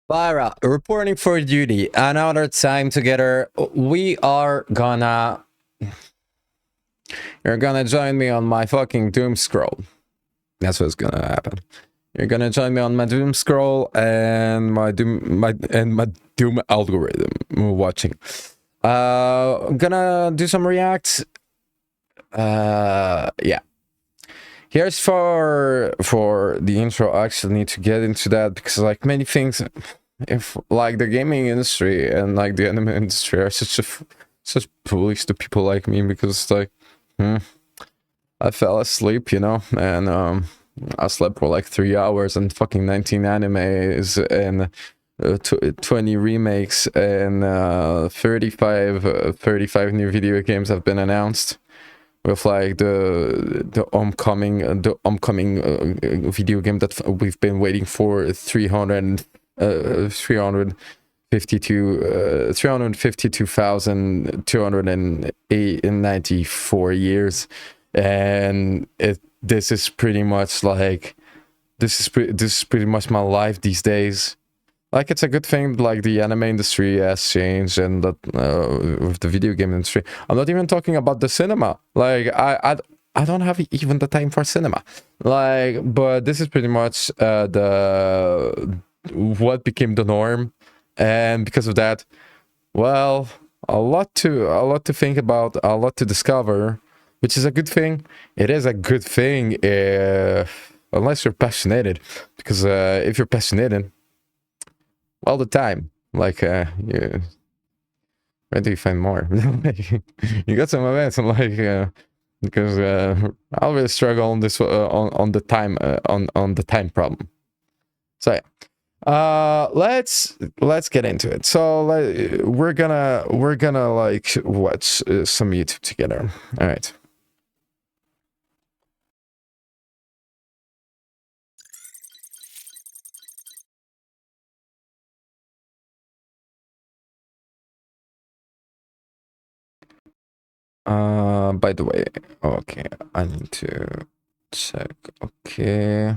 Vyrah, reporting for duty. Another time together. You're gonna join me on my fucking doom scroll. That's what's gonna happen. You're gonna join me on my doom scroll and my doom algorithm watching. I'm gonna do some reacts. Yeah. Here's for the intro. I actually need to get into that because like many things, if like the gaming industry and like the anime industry are such bullies to people like me, because it's like I fell asleep, and I slept for like 3 hours and fucking 19 animes and 20 remakes and 35 new video games have been announced, with like the upcoming video game that we've been waiting for 352,294 years. And this is pretty much like this is pretty much my life these days. Like, it's a good thing like the anime industry has changed, and that with the video game industry. I'm not even talking about the cinema. Like, I don't have even the time for cinema. Like, but this is pretty much what became the norm, and because of that, well, a lot to think about, a lot to discover, which is a good thing. It is a good thing unless you're passionate, because if you're passionate all the time, like where do you find more? You got some events, like because I'll really struggle on this on the time on the time problem. So yeah. Let's get into it. So we're gonna like watch some YouTube together. All right. By the way, okay, I need to check. Okay.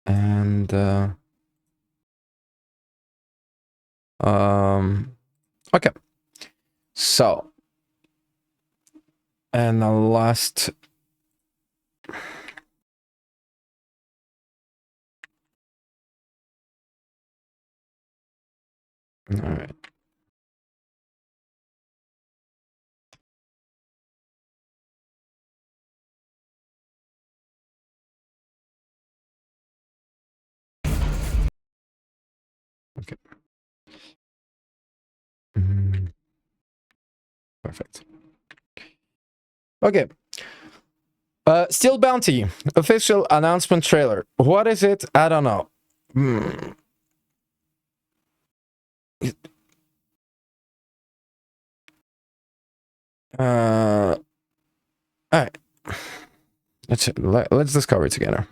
And okay. So, and the last all right. Okay. Perfect. Okay. Steel Bounty official announcement trailer. What is it? I don't know. All right. Let's discover it together.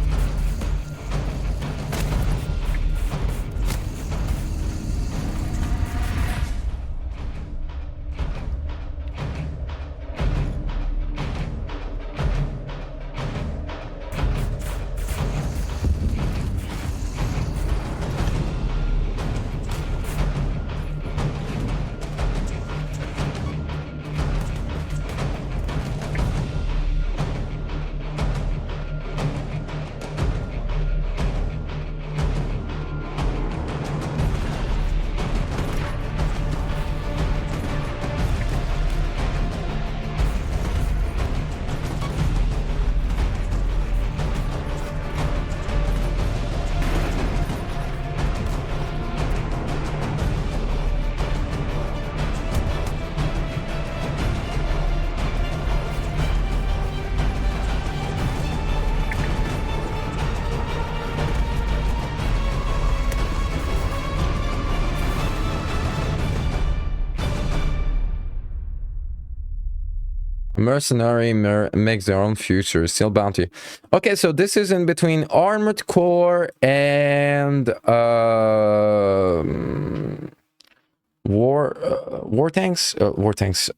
Mercenary makes their own future. Steel Bounty. Okay, so this is in between Armored Core and War Tanks. War Tanks.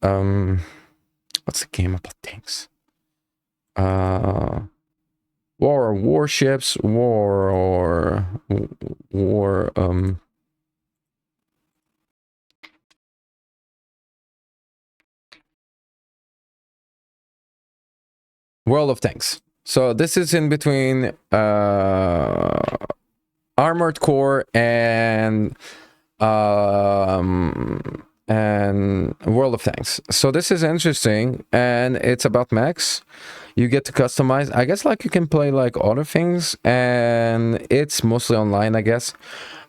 What's the game about tanks? warships, war World of Tanks. So this is in between Armored Core and World of Tanks. So this is interesting, and it's about mechs. You get to customize. I guess like you can play like other things, and it's mostly online, I guess.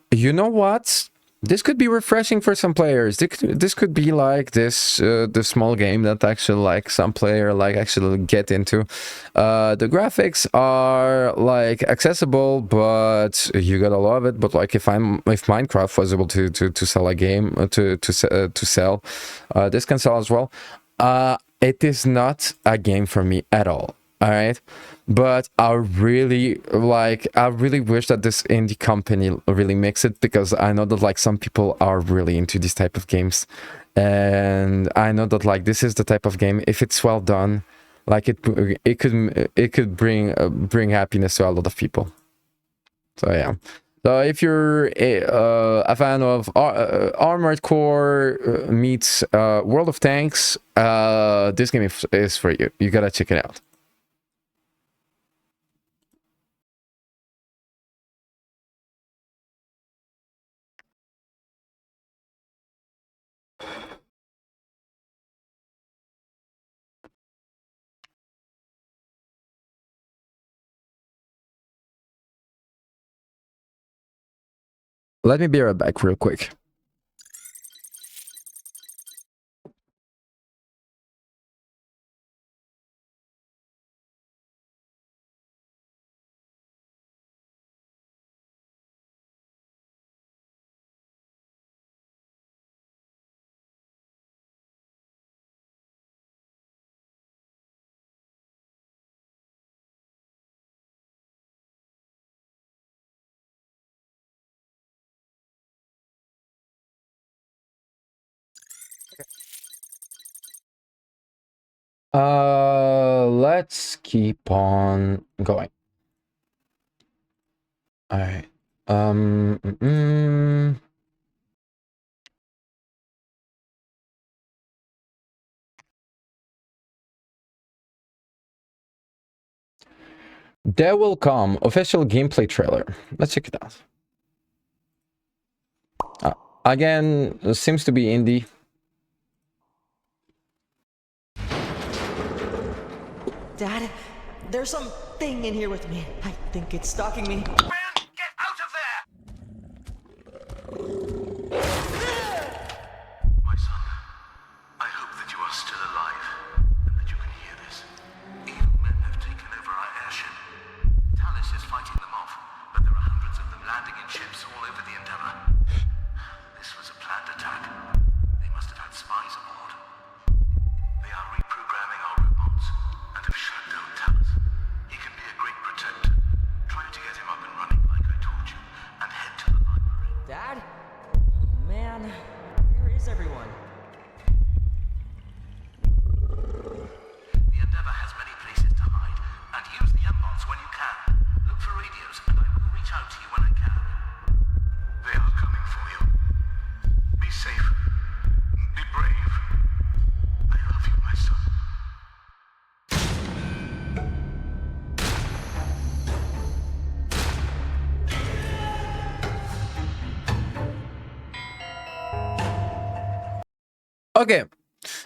You know what? This could be refreshing for some players. This could be like this the small game that actually like some player like actually get into. The graphics are like accessible, but you gotta love it. But like if Minecraft was able to sell a game to sell, this can sell as well. It is not a game for me at all. All right, but I really wish that this indie company really makes it, because I know that like some people are really into this type of games, and I know that like this is the type of game, if it's well done, like it could bring happiness to a lot of people. So yeah. So if you're a fan of Armored Core meets World of Tanks, this game is for you. You gotta check it out. Let me be right back real quick. Let's keep on going. All right. There will come official gameplay trailer. Let's check it out. Again, it seems to be indie. Dad, there's something in here with me. I think it's stalking me. Man, get out of there! My son, I hope that you are still alive, and that you can hear this. Evil men have taken over our airship. Talus is fighting them off, but there are hundreds of them landing in ships all over the Endeavor. This was a planned attack. They must have had spies aboard. They are reprogramming our robots and have shut down Talus. He can be a great protector. Try to get him up and running like I told you, and head to the library. Dad? Oh man, where is everyone? The Endeavor has many places to hide, and use the M-bots when you can. Look for radios, and I will reach out to you when I can. They are coming for you. Be safe. Be brave. I love you, my son. Okay,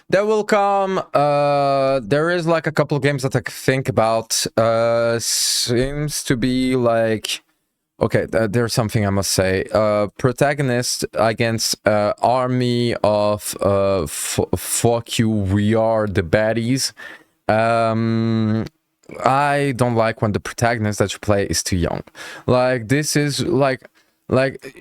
there will come. There is like a couple of games that I think about. Seems to be like, okay, there's something I must say. Protagonist against army of fuck you, we are the baddies. I don't like when the protagonist that you play is too young. Like this is like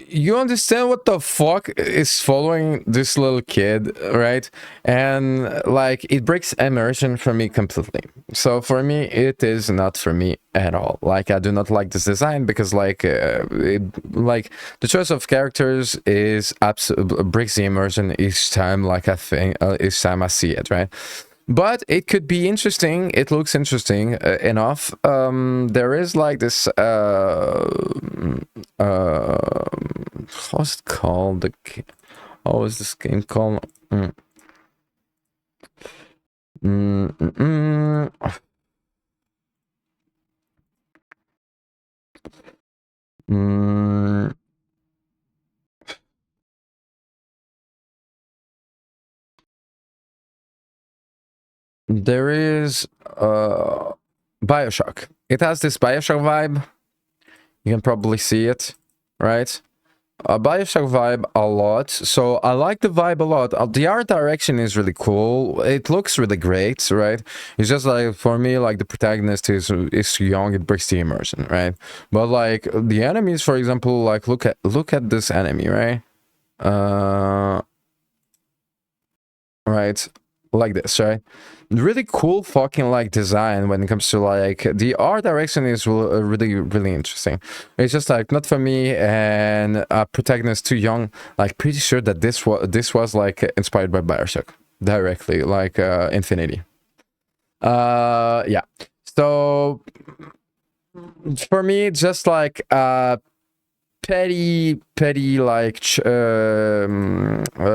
you understand what the fuck is following this little kid, right? And like it breaks immersion for me completely. So for me, it is not for me at all. Like I do not like this design, because like like the choice of characters is absolutely breaks the immersion each time. Like I think each time I see it, right? but it could be interesting. It looks interesting enough. There is like this what's it called? How is this game called? There is Bioshock. It has this Bioshock vibe. You can probably see it, right? Bioshock vibe a lot. So I like the vibe a lot. The art direction is really cool. It looks really great, right? It's just like, for me, like the protagonist is young, it breaks the immersion, right? But like the enemies, for example, like look at this enemy, right? Right, like this, right? Really cool fucking like design when it comes to like the art direction is really interesting. It's just like not for me, and protagonist too young. Like pretty sure that this was like inspired by Bioshock directly, like Infinity. Yeah. So for me, it's just like petty like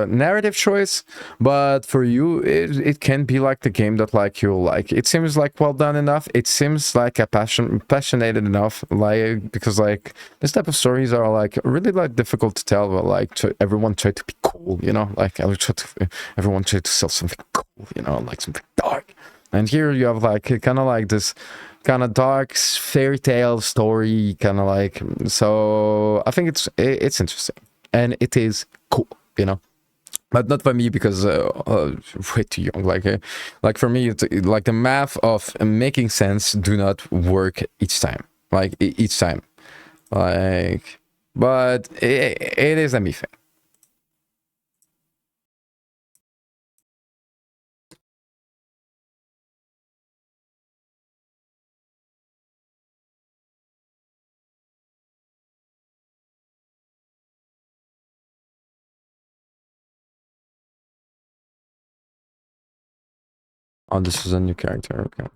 narrative choice, but for you it can be like the game that like you'll like. It seems like well done enough. It seems like a passionate enough, like, because like this type of stories are like really like difficult to tell, but like everyone tried to be cool, you know, like everyone tried to sell something cool, you know, like something dark. And here you have like kind of like this kind of dark fairy tale story, kind of like. So I think it's interesting and it is cool, you know, but not for me because way too young. Like for me, it's like the math of making sense do not work each time. Like each time, like, but it is a me thing. Oh, this is a new character. Okay.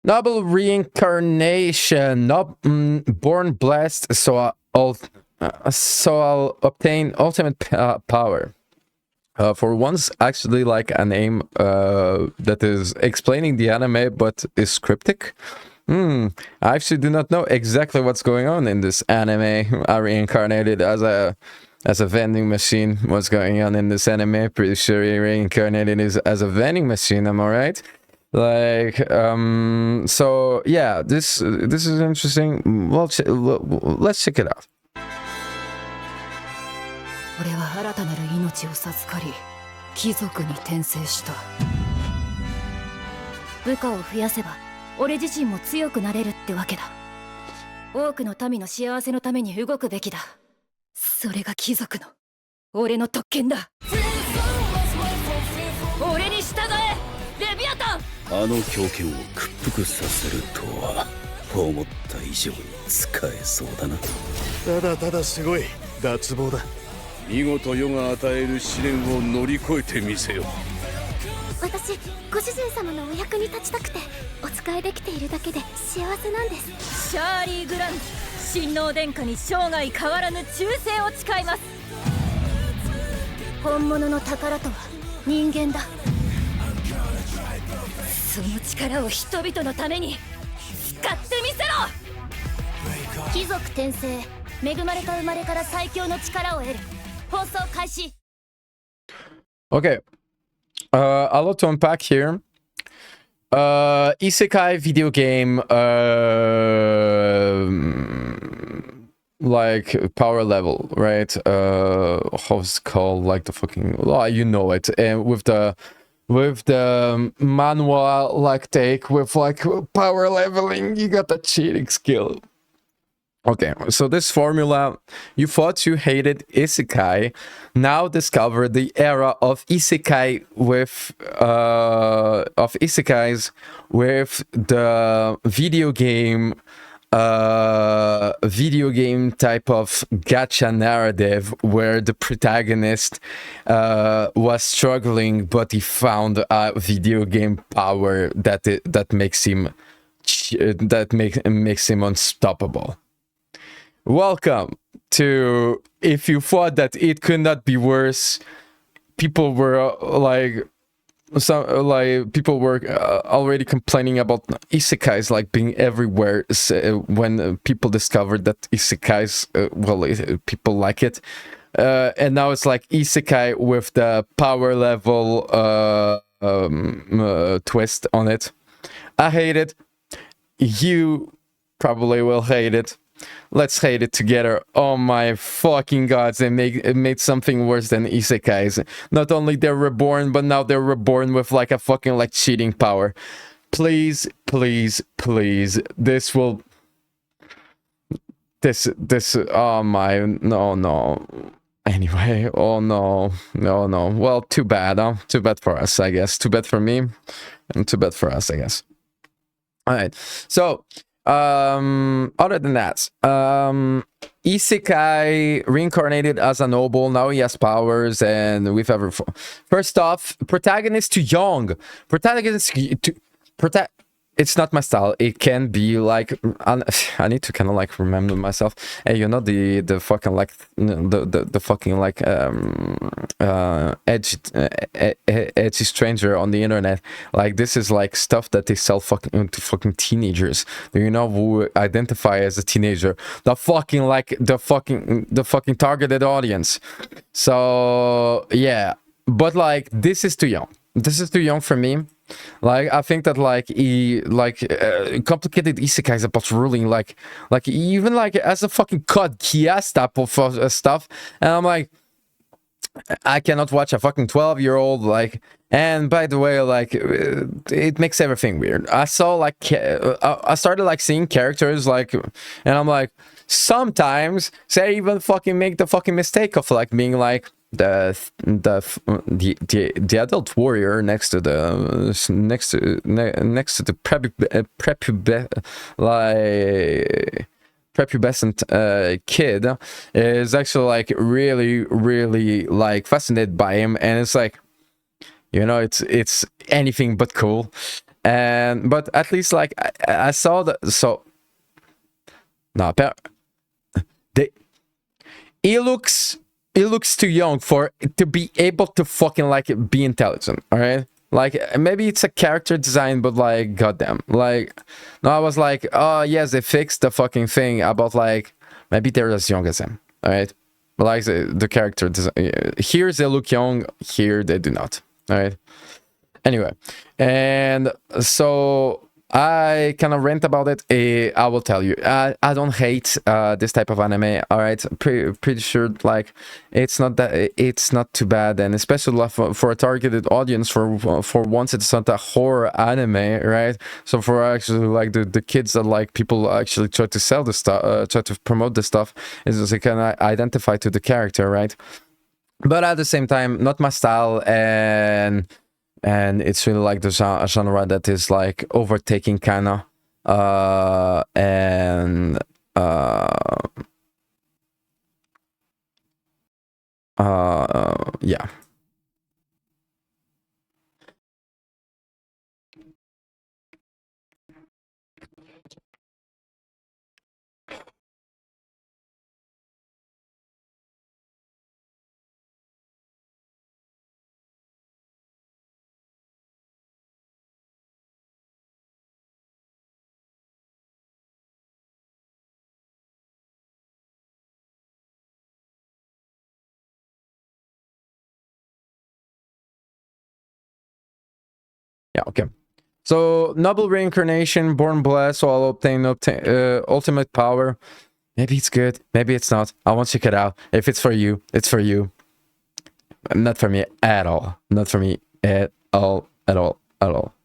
Noble reincarnation, not born blessed, so I'll obtain ultimate power. For once, actually, like a name that is explaining the anime, but is cryptic. I actually do not know exactly what's going on in this anime. I reincarnated as a vending machine. What's going on in this anime? Pretty sure he reincarnated as a vending machine. Am I right? Like, so yeah, this is interesting. Well, let's check it out. 俺は新たなる命を授かり、貴族に転生した。部下を増やせば、俺自身も強くなれるってわけだ。多くの民の幸せのために動くべきだ。それが貴族の、俺の特権だ。俺に従え、レビアタン。あの狂犬を屈服させるとは、思った以上に使えそうだな。ただただすごい脱帽だ。見事世が与える試練を乗り越えてみせよ。私、ご主人様のお役に立ちたくてお仕えできているだけで幸せなんです。シャーリー・グラント、親王殿下に生涯変わらぬ忠誠を誓います。本物の宝とは人間だ。その力を人々のために使ってみせろ。貴族転生、恵まれた生まれから最強の力を得る。放送開始。Okay, a lot to unpack here. Isekai video game, like power level, right? How's it called? Like the fucking, you know it. And with the manual like take with like power leveling, you got the cheating skill. Okay, so this formula, you thought you hated isekai, now discover the era of isekai with of isekais with the video game type of gacha narrative where the protagonist was struggling, but he found a video game power that makes him unstoppable. Welcome to If You Thought That It Could Not Be Worse. People were people were already complaining about isekais like being everywhere when people discovered that isekais people like it, and now it's like isekai with the power level twist on it. I hate it. You probably will hate it. Let's hate it together. Oh my fucking gods, they made something worse than isekais. Not only they're reborn, but now they're reborn with like a fucking like cheating power. Please, please, please. This oh my, no. Anyway, oh no. Well, too bad, huh? Too bad for us, I guess. Too bad for me, and too bad for us, I guess. Alright, so other than that, isekai reincarnated as a noble, now he has powers, and we've ever first off, protagonist too young. It's not my style. It can be like I need to kind of like remember myself. Hey, you know the fucking like the fucking like edgy stranger on the internet. Like this is like stuff that they sell to fucking teenagers. Do you know who identify as a teenager? The fucking targeted audience. So yeah, but like this is too young. This is too young for me. Like I think that complicated isekais about ruling like even like as a fucking Code Geass type of stuff, and I'm like, I cannot watch a fucking 12-year-old like. And by the way, like it makes everything weird. I saw like I started like seeing characters like, and I'm like, sometimes they even fucking make the fucking mistake of like being like the adult warrior next to the prepubescent kid is actually like really like fascinated by him, and it's like, you know, it's anything but cool. And but at least like I saw that. So no, he looks too young to be able to fucking like be intelligent. All right, like maybe it's a character design, but like goddamn, like no, I was like, oh yes, they fixed the fucking thing about like maybe they're as young as him. All right, but like the character design here, they look young, here they do not. All right, anyway, and so I kind of rant about it. I will tell you, I don't hate this type of anime. All right, pretty sure like it's not too bad, and especially for a targeted audience. For once, it's not a horror anime, right? So for actually like the kids that like people actually try to sell the stuff, try to promote the stuff, is just they can identify to the character, right? But at the same time, not my style, and it's really like the genre that is like overtaking kinda and yeah. Yeah, okay. So noble reincarnation, born blessed, so I'll obtain ultimate power. Maybe it's good, maybe it's not. I won't check it out. If it's for you, it's for you. Not for me at all. Not for me at all. At all. At all.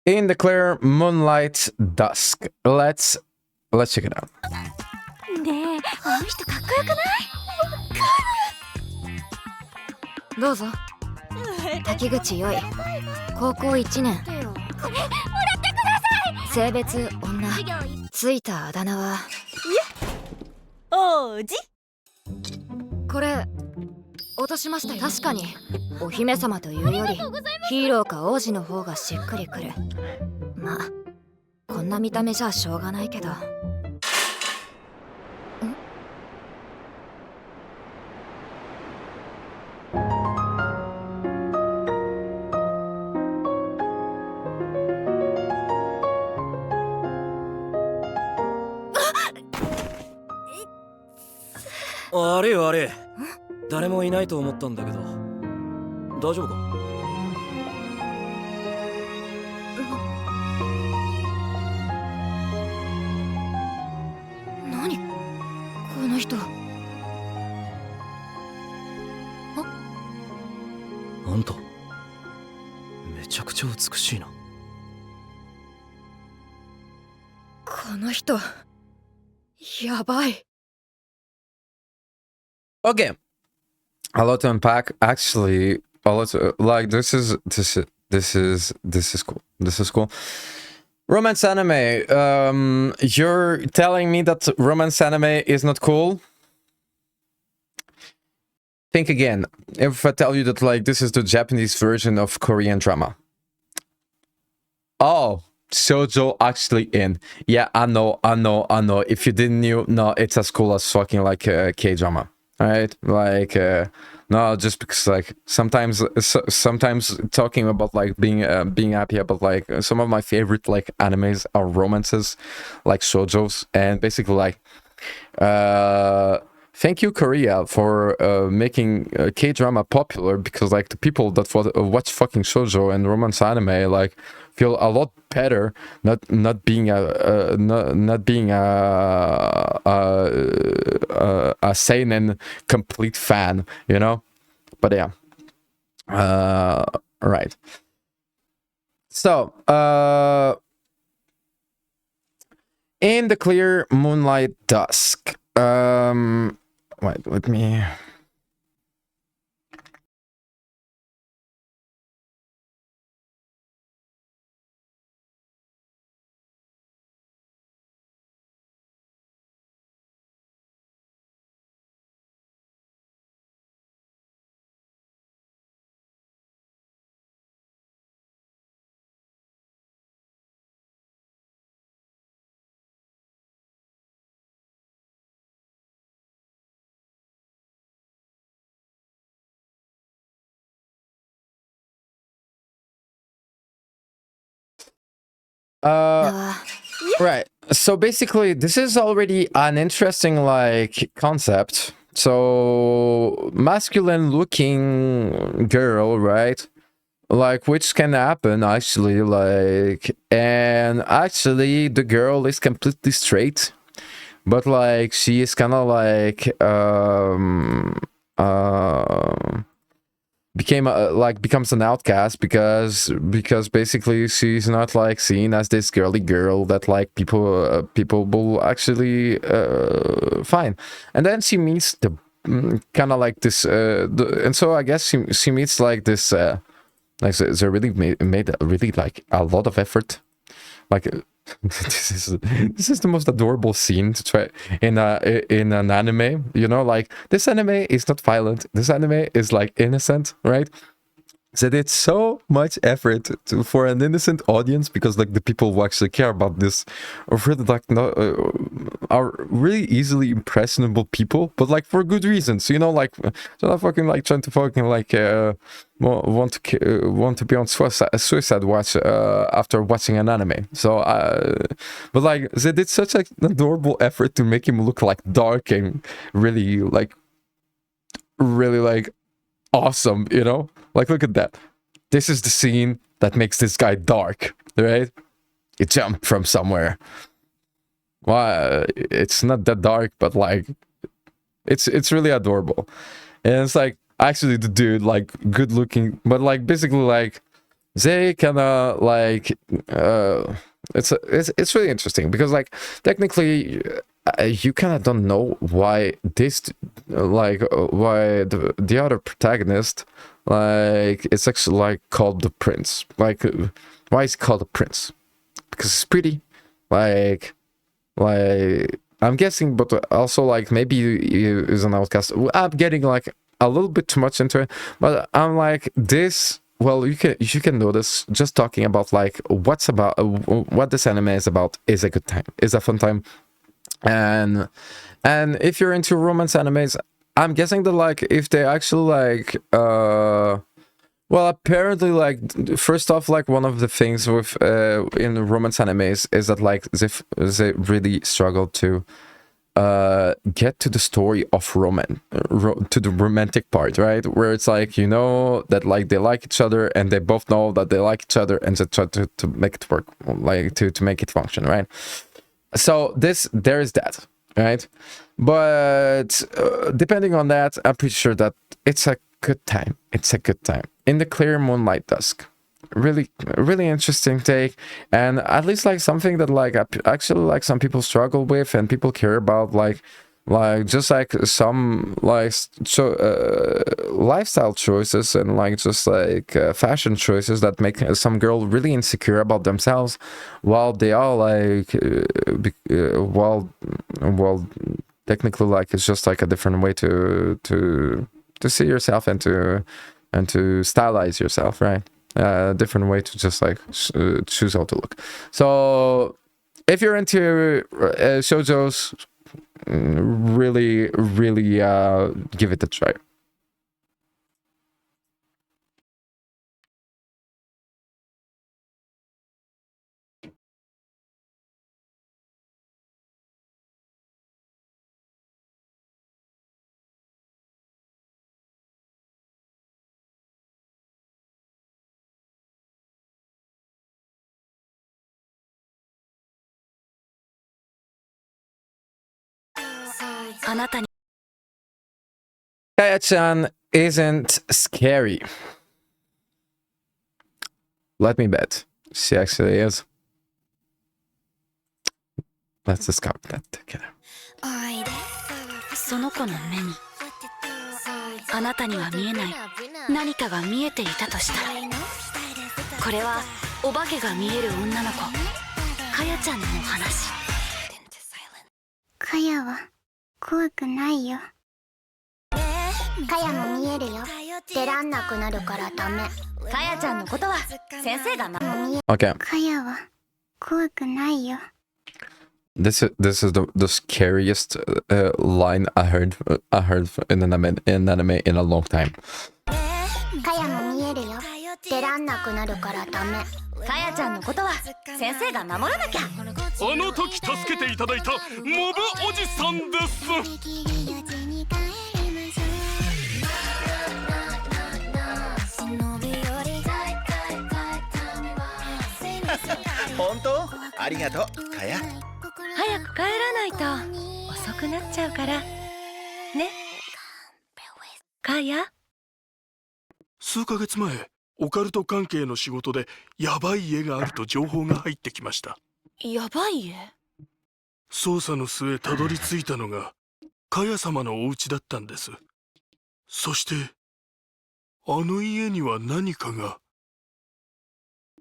In the clear moonlight dusk. Let's check it out. ねえ、あの人かっこよくない？どうぞ。滝口よい。高校1年。これ、もらってください。性別女。ついたあだ名は。王子。これ落としましたよ。確かにお姫様というよりヒーローか王子の方がしっくりくる。まあこんな見た目じゃしょうがないけど。悪い悪い。誰もいないと思ったんだけど大丈夫か？何この人。あんためちゃくちゃ美しいな。この人やばい。Okay, a lot to unpack. Actually, a lot to, like this is cool. This is cool. Romance anime. You're telling me that romance anime is not cool? Think again. If I tell you that like this is the Japanese version of Korean drama. Oh, shoujo actually in. Yeah, I know. If you didn't know, no, it's as cool as fucking like K-drama. Right, like no, just because like sometimes talking about like being happy about like some of my favorite like animes are romances, like shoujos, and basically like thank you Korea for making K-drama popular, because like the people that watch fucking shoujo and romance anime like feel a lot better not being a seinen complete fan, you know. But yeah, right. So in the clear moonlight dusk. Wait, let me. Right. So basically, this is already an interesting like concept. So masculine looking girl, right? Like which can happen actually, like, and actually the girl is completely straight, but like she is kind of like becomes an outcast because basically she's not like seen as this girly girl that like people will actually find. And then she meets the kind of like this and so I guess she meets like this like they really made really like a lot of effort, like this is the most adorable scene to try in an anime, you know, like this anime is not violent, this anime is like innocent, right? They did so much effort for an innocent audience, because like the people who actually care about this are really like are really easily impressionable people, but like for good reasons, you know, like they're not fucking like trying to fucking like want to be on suicide watch after watching an anime. So but like they did such an adorable effort to make him look like dark and really like awesome, you know? Like, look at that. This is the scene that makes this guy dark, right? He jumped from somewhere. Well, it's not that dark, but like, it's really adorable. And it's like, actually the dude, like, good looking, but like, basically like, they kind of like it's really interesting because like technically you kind of don't know why this why the other protagonist like it's actually like called the prince, like why is he called the prince? Because it's pretty, like I'm guessing, but also like maybe you is an outcast. I'm getting like a little bit too much into it, but I'm like this. Well, you can notice just talking about like what this anime is about is a good time, is a fun time, and if you're into romance animes, I'm guessing that like if they actually like well, apparently, like, first off, like, one of the things with in romance animes is that, like, they really struggle to get to the story of to the romantic part, right? Where it's like, you know, that, like, they like each other and they both know that they like each other and they try to make it work, like, to make it function, right? So there is that, right? But depending on that, I'm pretty sure that it's a good time. It's a good time in the clear moonlight dusk. Really interesting take, and at least like something that like actually like some people struggle with and people care about, like just like some like lifestyle choices and like just like fashion choices that make some girl really insecure about themselves, while they are like well technically like it's just like a different way to see yourself and to stylize yourself, right? A different way to just like choose how to look. So if you're into shoujos, really give it a try. Kaya-chan isn't scary. Let me bet. She actually is. Let's discover that together. その子の目にあなたには見えない何かが見えていたとしたら、これはお化けが見える女の子かやちゃんのお話。かやは怖くないよ。かやも見えるよ。出らんなくなるからダメ。かやちゃんのことは先生がOkay. かやは怖くないよ。This is the scariest line I heard in an anime in a long time. かやも見えるよ。出らんなくなるからダメ。かやちゃんのことは先生が守らなきゃ。あの時助けていただいたモブおじさんです。本当？ありがとう、かや。早く帰らないと遅くなっちゃうからね。かや。数ヶ月前、オカルト関係の仕事でヤバい家があると情報が入ってきました。やばい家？捜査の末たどり着いたのがかや様のお家だったんです。そしてあの家には何かが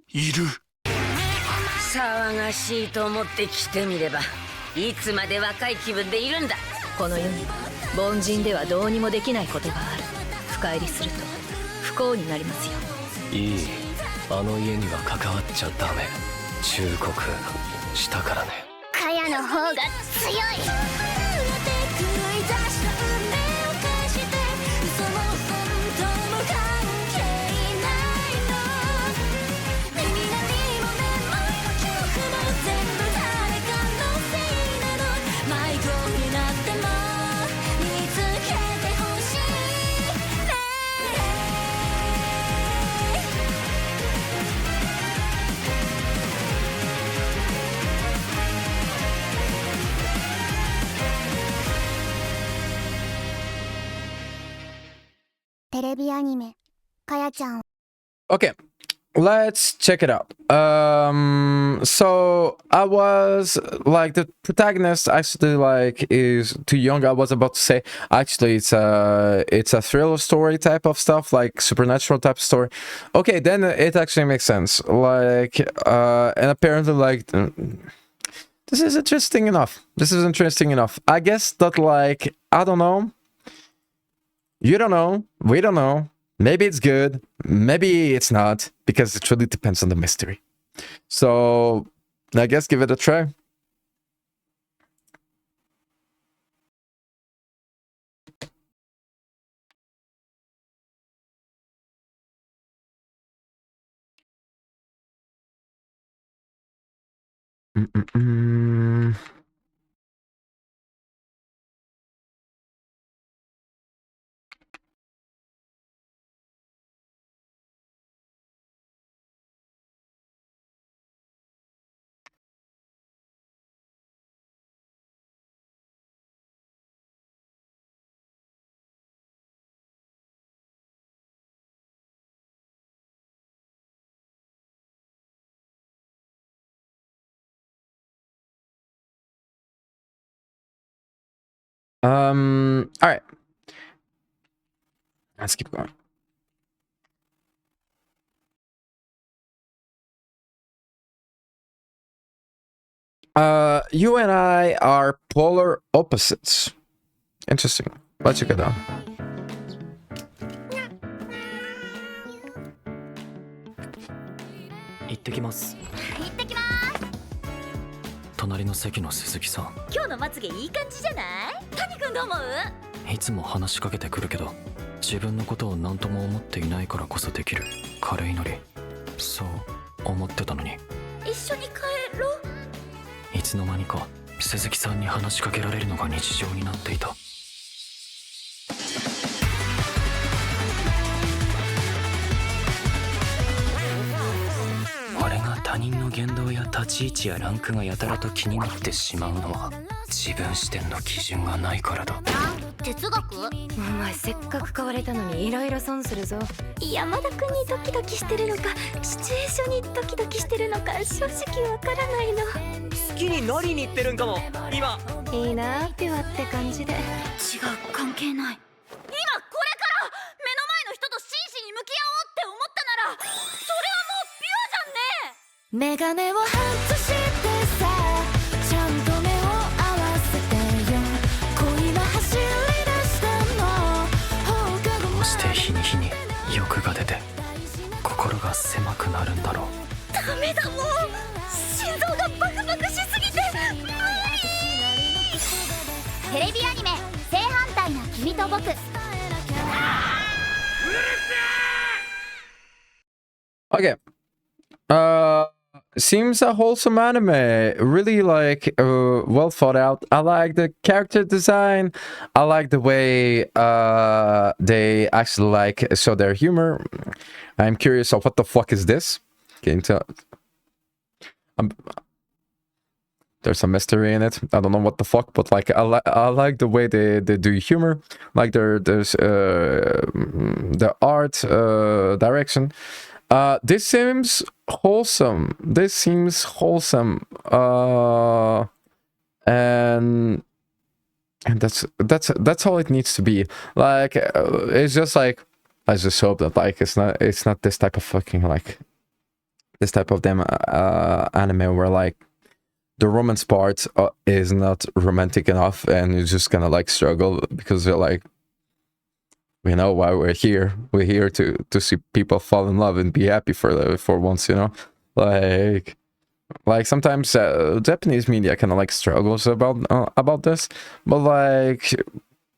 いる。騒がしいと思って来てみれば、いつまで若い気分でいるんだ。この世には凡人ではどうにもできないことがある。深入りすると不幸になりますよ。いい、あの家には関わっちゃダメ。忠告したからね。かやの方が強い。テレビアニメかやちゃん。 Okay, let's check it out. So I was like, the protagonist actually like is too young. I was about to say actually it's a thriller story type of stuff, like supernatural type of story. Okay, then it actually makes sense. Like and apparently like this is interesting enough. This is interesting enough. I guess that like, I don't know. You don't know. We don't know. Maybe it's good. Maybe it's not, because it really depends on the mystery. So I guess give it a try. All right. Let's keep going. You and I are polar opposites. Interesting. Let's check it out. 行ってきます。行ってきます。隣の席の鈴木さん。今日のまつげいい感じじゃない？谷君どう思う？いつも話しかけてくるけど、自分のことを何とも思っていないからこそできる軽いノリ。そう思ってたのに。一緒に帰ろう。いつの間にか鈴木さんに話しかけられるのが日常になっていた。俺が他人の言動や立ち位置やランクがやたらと気になってしまうのは自分視点の基準がないからだ。哲学？お前せっかく買われたのにいろいろ損するぞ。山田君にドキドキしてるのかシチュエーションにドキドキしてるのか正直わからないの。好きになりに行ってるんかも今。いいなピュアって感じで。違う、関係ない。今これから目の前の人と真摯に向き合おうって思ったならそれはもうピュアじゃんね。メガネを外してさ、ちゃんと目を合わせてよ。恋は走り出したの。どうして日に日に欲が出て心が狭くなるんだろう。ダメだ、もう心臓がバクバクしすぎて無理。テレビアニメ「正反対な君と僕」。Okay. Seems a wholesome anime. Really like well thought out. I like the character design. I like the way they actually like show their humor. I'm curious of what the fuck is this? Can you tell? There's a mystery in it. I don't know what the fuck, but like I like the way they do humor. Like there's the art direction. This seems wholesome. This seems wholesome. And that's all it needs to be. Like it's just like, I just hope that like it's not this type of fucking like this type of damn anime where like the romance part is not romantic enough and you're just gonna like struggle because you're like, we know why we're here. We're here to see people fall in love and be happy for once, you know. Like sometimes Japanese media kind of like struggles about this, but like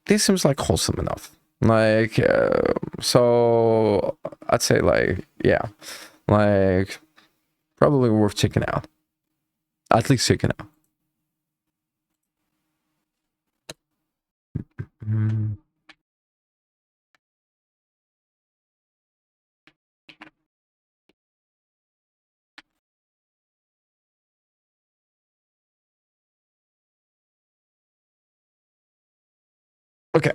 this seems like wholesome enough. Like so I'd say like yeah, like probably worth checking out. At least checking out. Okay.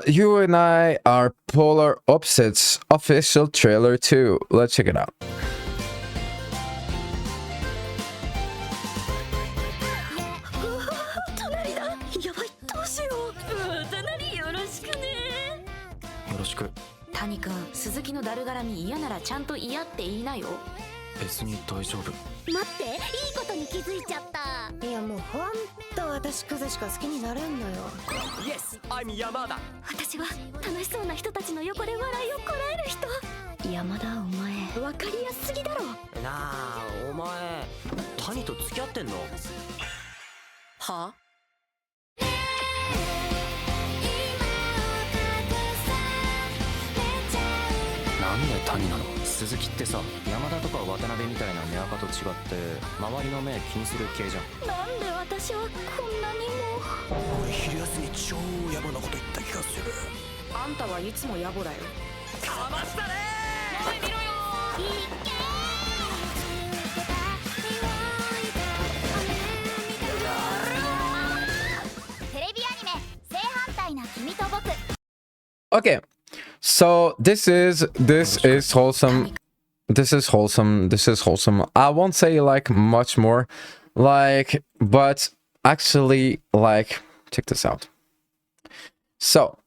You and I are Polar Opposites official trailer 2. Let's check it out. Yes, I'm Yamada. 私は楽しそうな人たちの横で笑いをこらえる人。山田、お前わかりやすすぎだろ。なあ、お前谷と付き合ってんの？は？なんで谷なの？鈴木ってさ、山田とか渡辺みたいなメアカと違って周りの目気にする系じゃん。なんで私はこんなにも。俺昼休み超野暮なこと言った気がする。あんたはいつも野暮だよ。かましたねー。前見ろよー。いけー。テレビアニメ正反対な君と僕。 Okay, so this is wholesome. This is wholesome. I won't say like much more, like, but actually, like, check this out. So,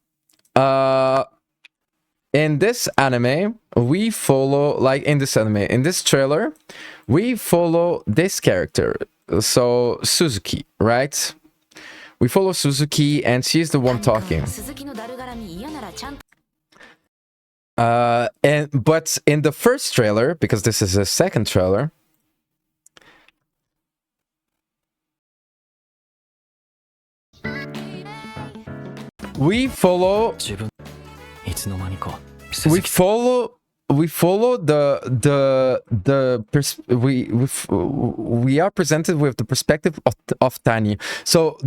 in this anime, we follow, like, in this trailer, we follow this character. So Suzuki, right? We follow Suzuki, and she's the one talking. But in the first trailer, because this is a second trailer, we follow we are presented with the perspective of Tani. So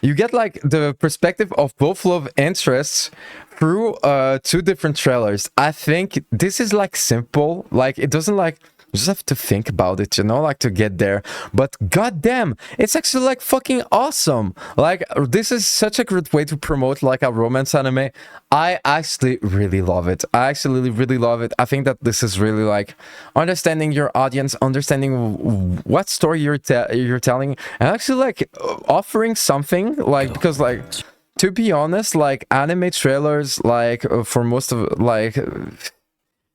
you get like the perspective of both love interests through two different trailers. I think this is like simple, like it doesn't like you just have to think about it, you know, like to get there. But goddamn, it's actually like fucking awesome. Like this is such a great way to promote like a romance anime. I actually really love it. I think that this is really like understanding your audience, understanding what story you're telling, and actually like offering something like, because like, to be honest, like anime trailers, like for most of like,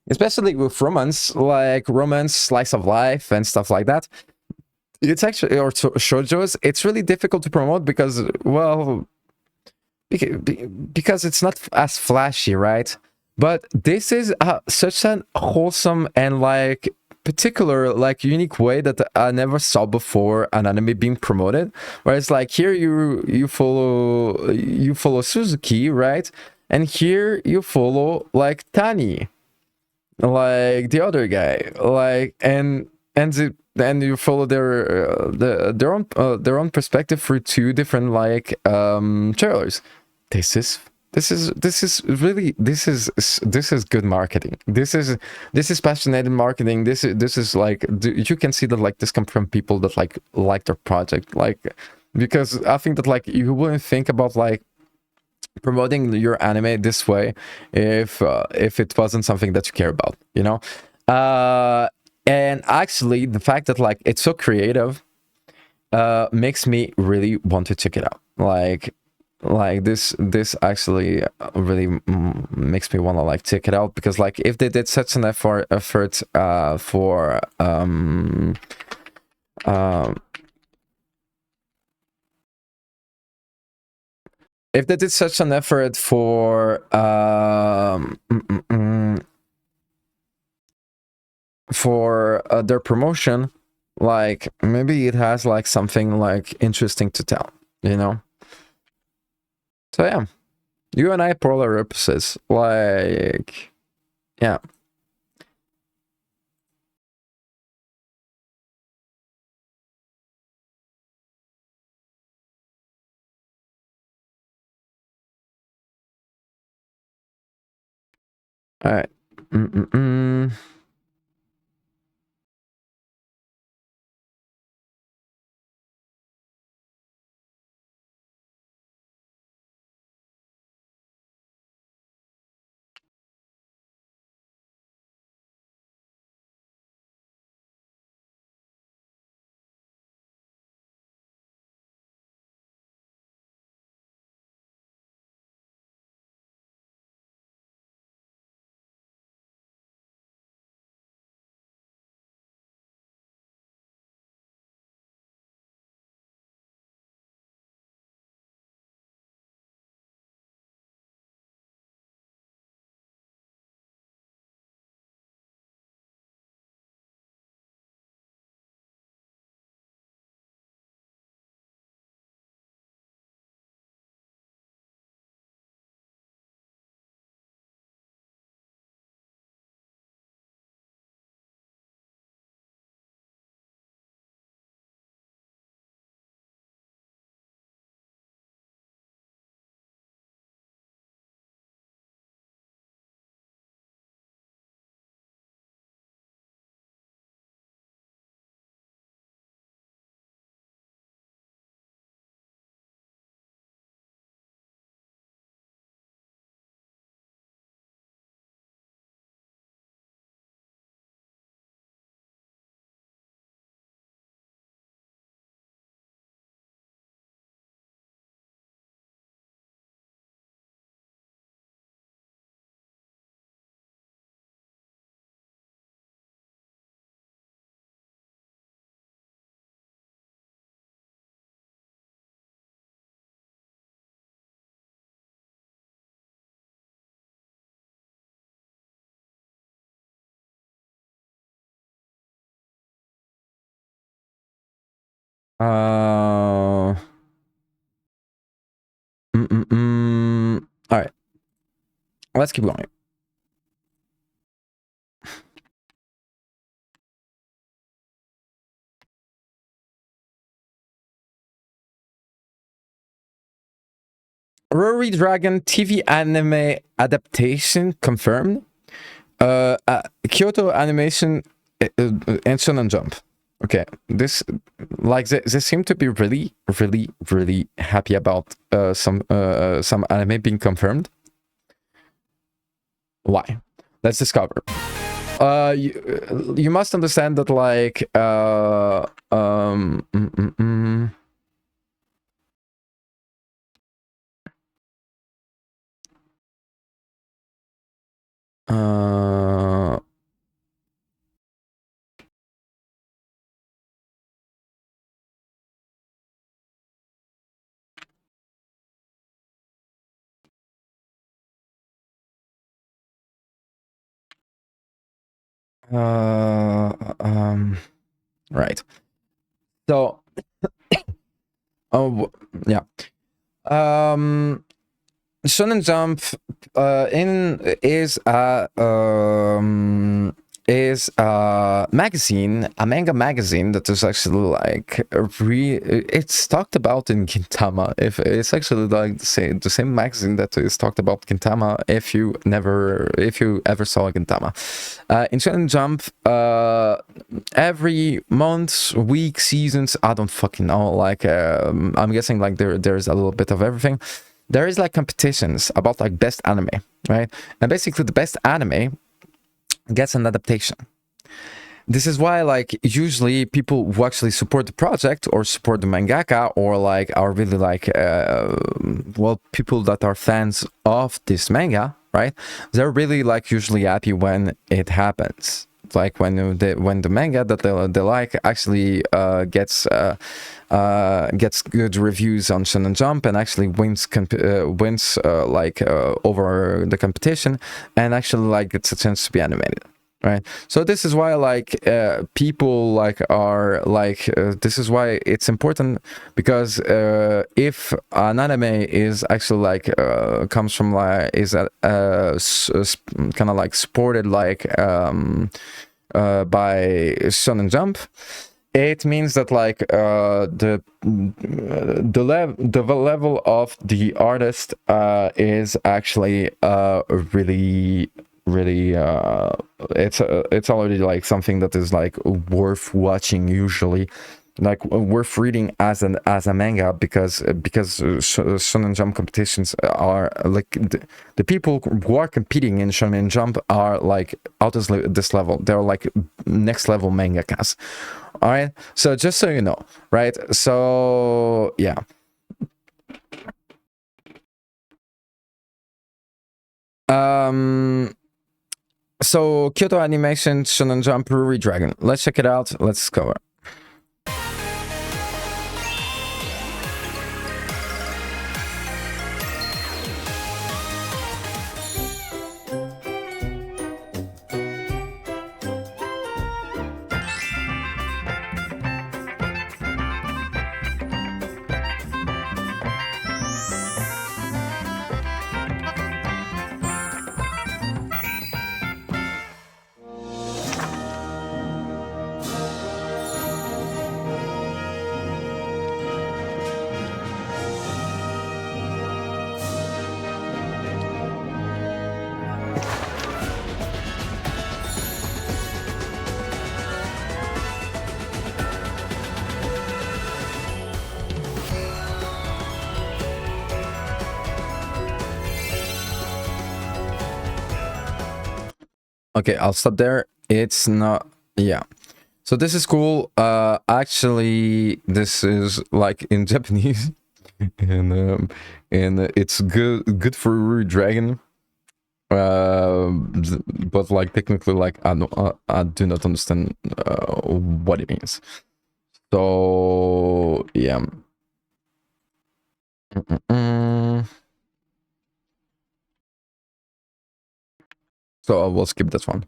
especially with romance, like romance, slice of life and stuff like that, it's actually, or shoujos, it's really difficult to promote because, well, because it's not as flashy, right? But this is such an wholesome and like particular, like unique way that I never saw before an anime being promoted. Whereas like here you follow Suzuki, right? And here you follow like Tani, like the other guy, like and you follow their own perspective through two different like trailers. This is good marketing. This is passionate marketing. This is like, you can see that like this comes from people that like their project, like, because I think that like you wouldn't think about like promoting your anime this way if it wasn't something that you care about, you know. And actually the fact that like it's so creative makes me really want to check it out. Like this actually really makes me want to like check it out, because like if they did such an effort for if they did such an effort for their promotion, like maybe it has like something like interesting to tell, you know. So yeah, you and I polar opposites, like, yeah. All right. All right, let's keep going. Rory Dragon TV anime adaptation confirmed. Kyoto Animation and Shonen Jump. Okay, this like they seem to be really happy about some anime being confirmed. Why? Let's discover. You must understand that like right. So, oh yeah. Shonen Jump is a magazine, a manga magazine that is actually like it's talked about in Gintama. If it's actually like the same magazine that is talked about Gintama. If you ever saw Gintama, in Shonen Jump, every month, week, seasons, I don't fucking know. Like I'm guessing like there's a little bit of everything. There is like competitions about like best anime, right? And basically the best anime gets an adaptation. This is why like usually people who actually support the project or support the mangaka or like are really like well, people that are fans of this manga, right? They're really like usually happy when it happens. Like when the manga that they like actually gets good reviews on Shonen Jump and actually wins over the competition and actually like gets a chance to be animated, right? So this is why like people like are like this is why it's important, because if an anime is actually like comes from like is kind of like supported like by Shonen Jump, it means that like the level of the artist is actually really it's already like something that is like worth watching, usually like worth reading as a manga, because Shonen Jump competitions are like the people who are competing in Shonen Jump are like out of this level. They're like next level mangakas. All right, so just so you know, right? So yeah. So Kyoto Animation Shonen Jump Ruri Dragon. Let's check it out. Let's cover. Okay, I'll stop there. It's not, yeah. So this is cool. Actually, this is like in Japanese, and it's good for Ruri Dragon. But like technically, like I do not understand what it means. So yeah. So I will skip this one.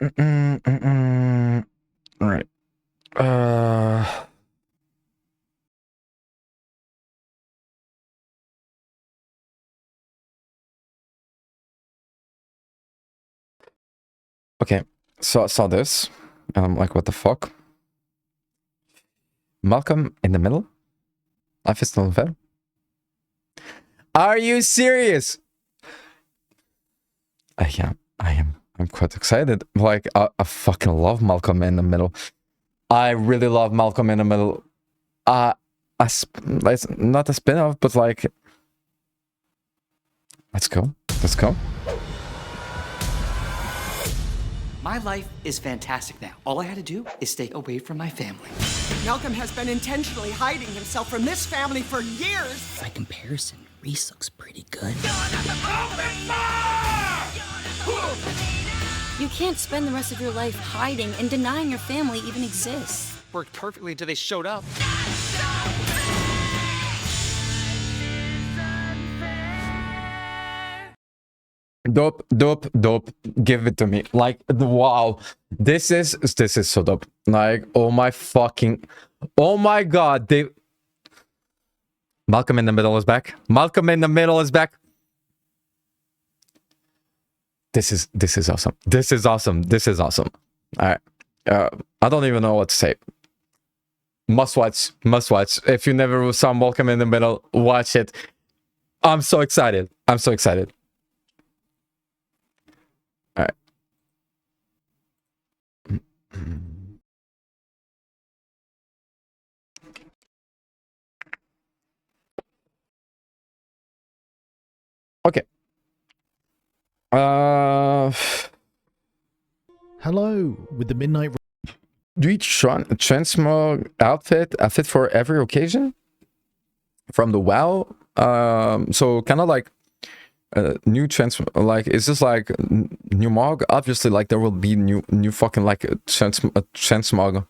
All right. Okay, so I saw this, and I'm like, what the fuck? Malcolm in the middle? Life is still unfair? Are you serious? I am. I'm quite excited. Like, I fucking love Malcolm in the Middle. I really love Malcolm in the Middle. It's not a spin-off, but like, let's go. Let's go. My life is fantastic now. All I had to do is stay away from my family. Malcolm has been intentionally hiding himself from this family for years. By comparison, Reese looks pretty good. You can't spend the rest of your life hiding and denying your family even exists. Worked perfectly until they showed up. Dope, dope, dope. Give it to me. Like, wow. This is so dope. Like, oh my god. Malcolm in the Middle is back. Malcolm in the Middle is back. This is awesome. This is awesome. This is awesome. All right. I don't even know what to say. Must watch. Must watch. If you never saw Malcolm in the Middle, watch it. I'm so excited. I'm so excited. All right. Okay. Hello, with the midnight. Do each transmog outfit a fit for every occasion from the WoW? So kind of like new like, is this like new mog? Obviously, like there will be new fucking like transmog.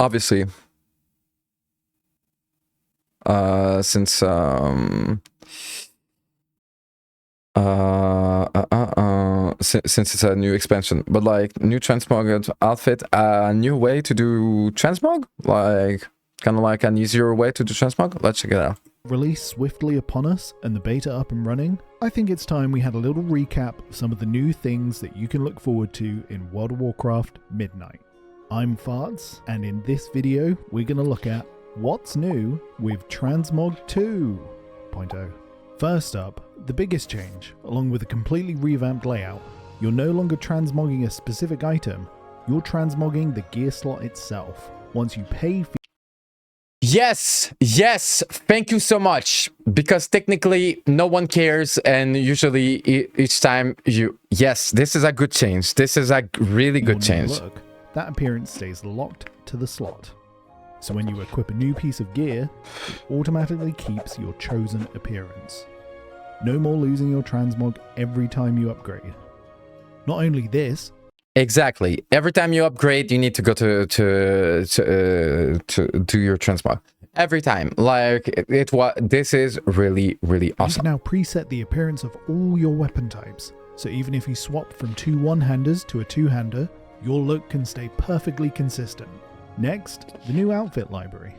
Obviously, since since it's a new expansion, but like new transmog outfit, a new way to do transmog, like kind of like an easier way to do transmog. Let's check it out. Release swiftly upon us and the beta up and running, I think it's time we had a little recap of some of the new things that you can look forward to in World of Warcraft Midnight. I'm Farts, and in this video we're going to look at what's new with Transmog 2.0. First up, the biggest change, along with a completely revamped layout. You're no longer transmogging a specific item, you're transmogging the gear slot itself. Once you pay for Yes, thank you so much, because technically no one cares, and usually each time yes, this is a good change. This is a really good change. Look, that appearance stays locked to the slot. So when you equip a new piece of gear, it automatically keeps your chosen appearance. No more losing your transmog every time you upgrade. Not only this, exactly, every time you upgrade, you need to go to do your transmog. Every time, like this is really awesome. You can now preset the appearance of all your weapon types. So even if you swap from 2 one-handers to a 2-hander, your look can stay perfectly consistent. Next, the new outfit library.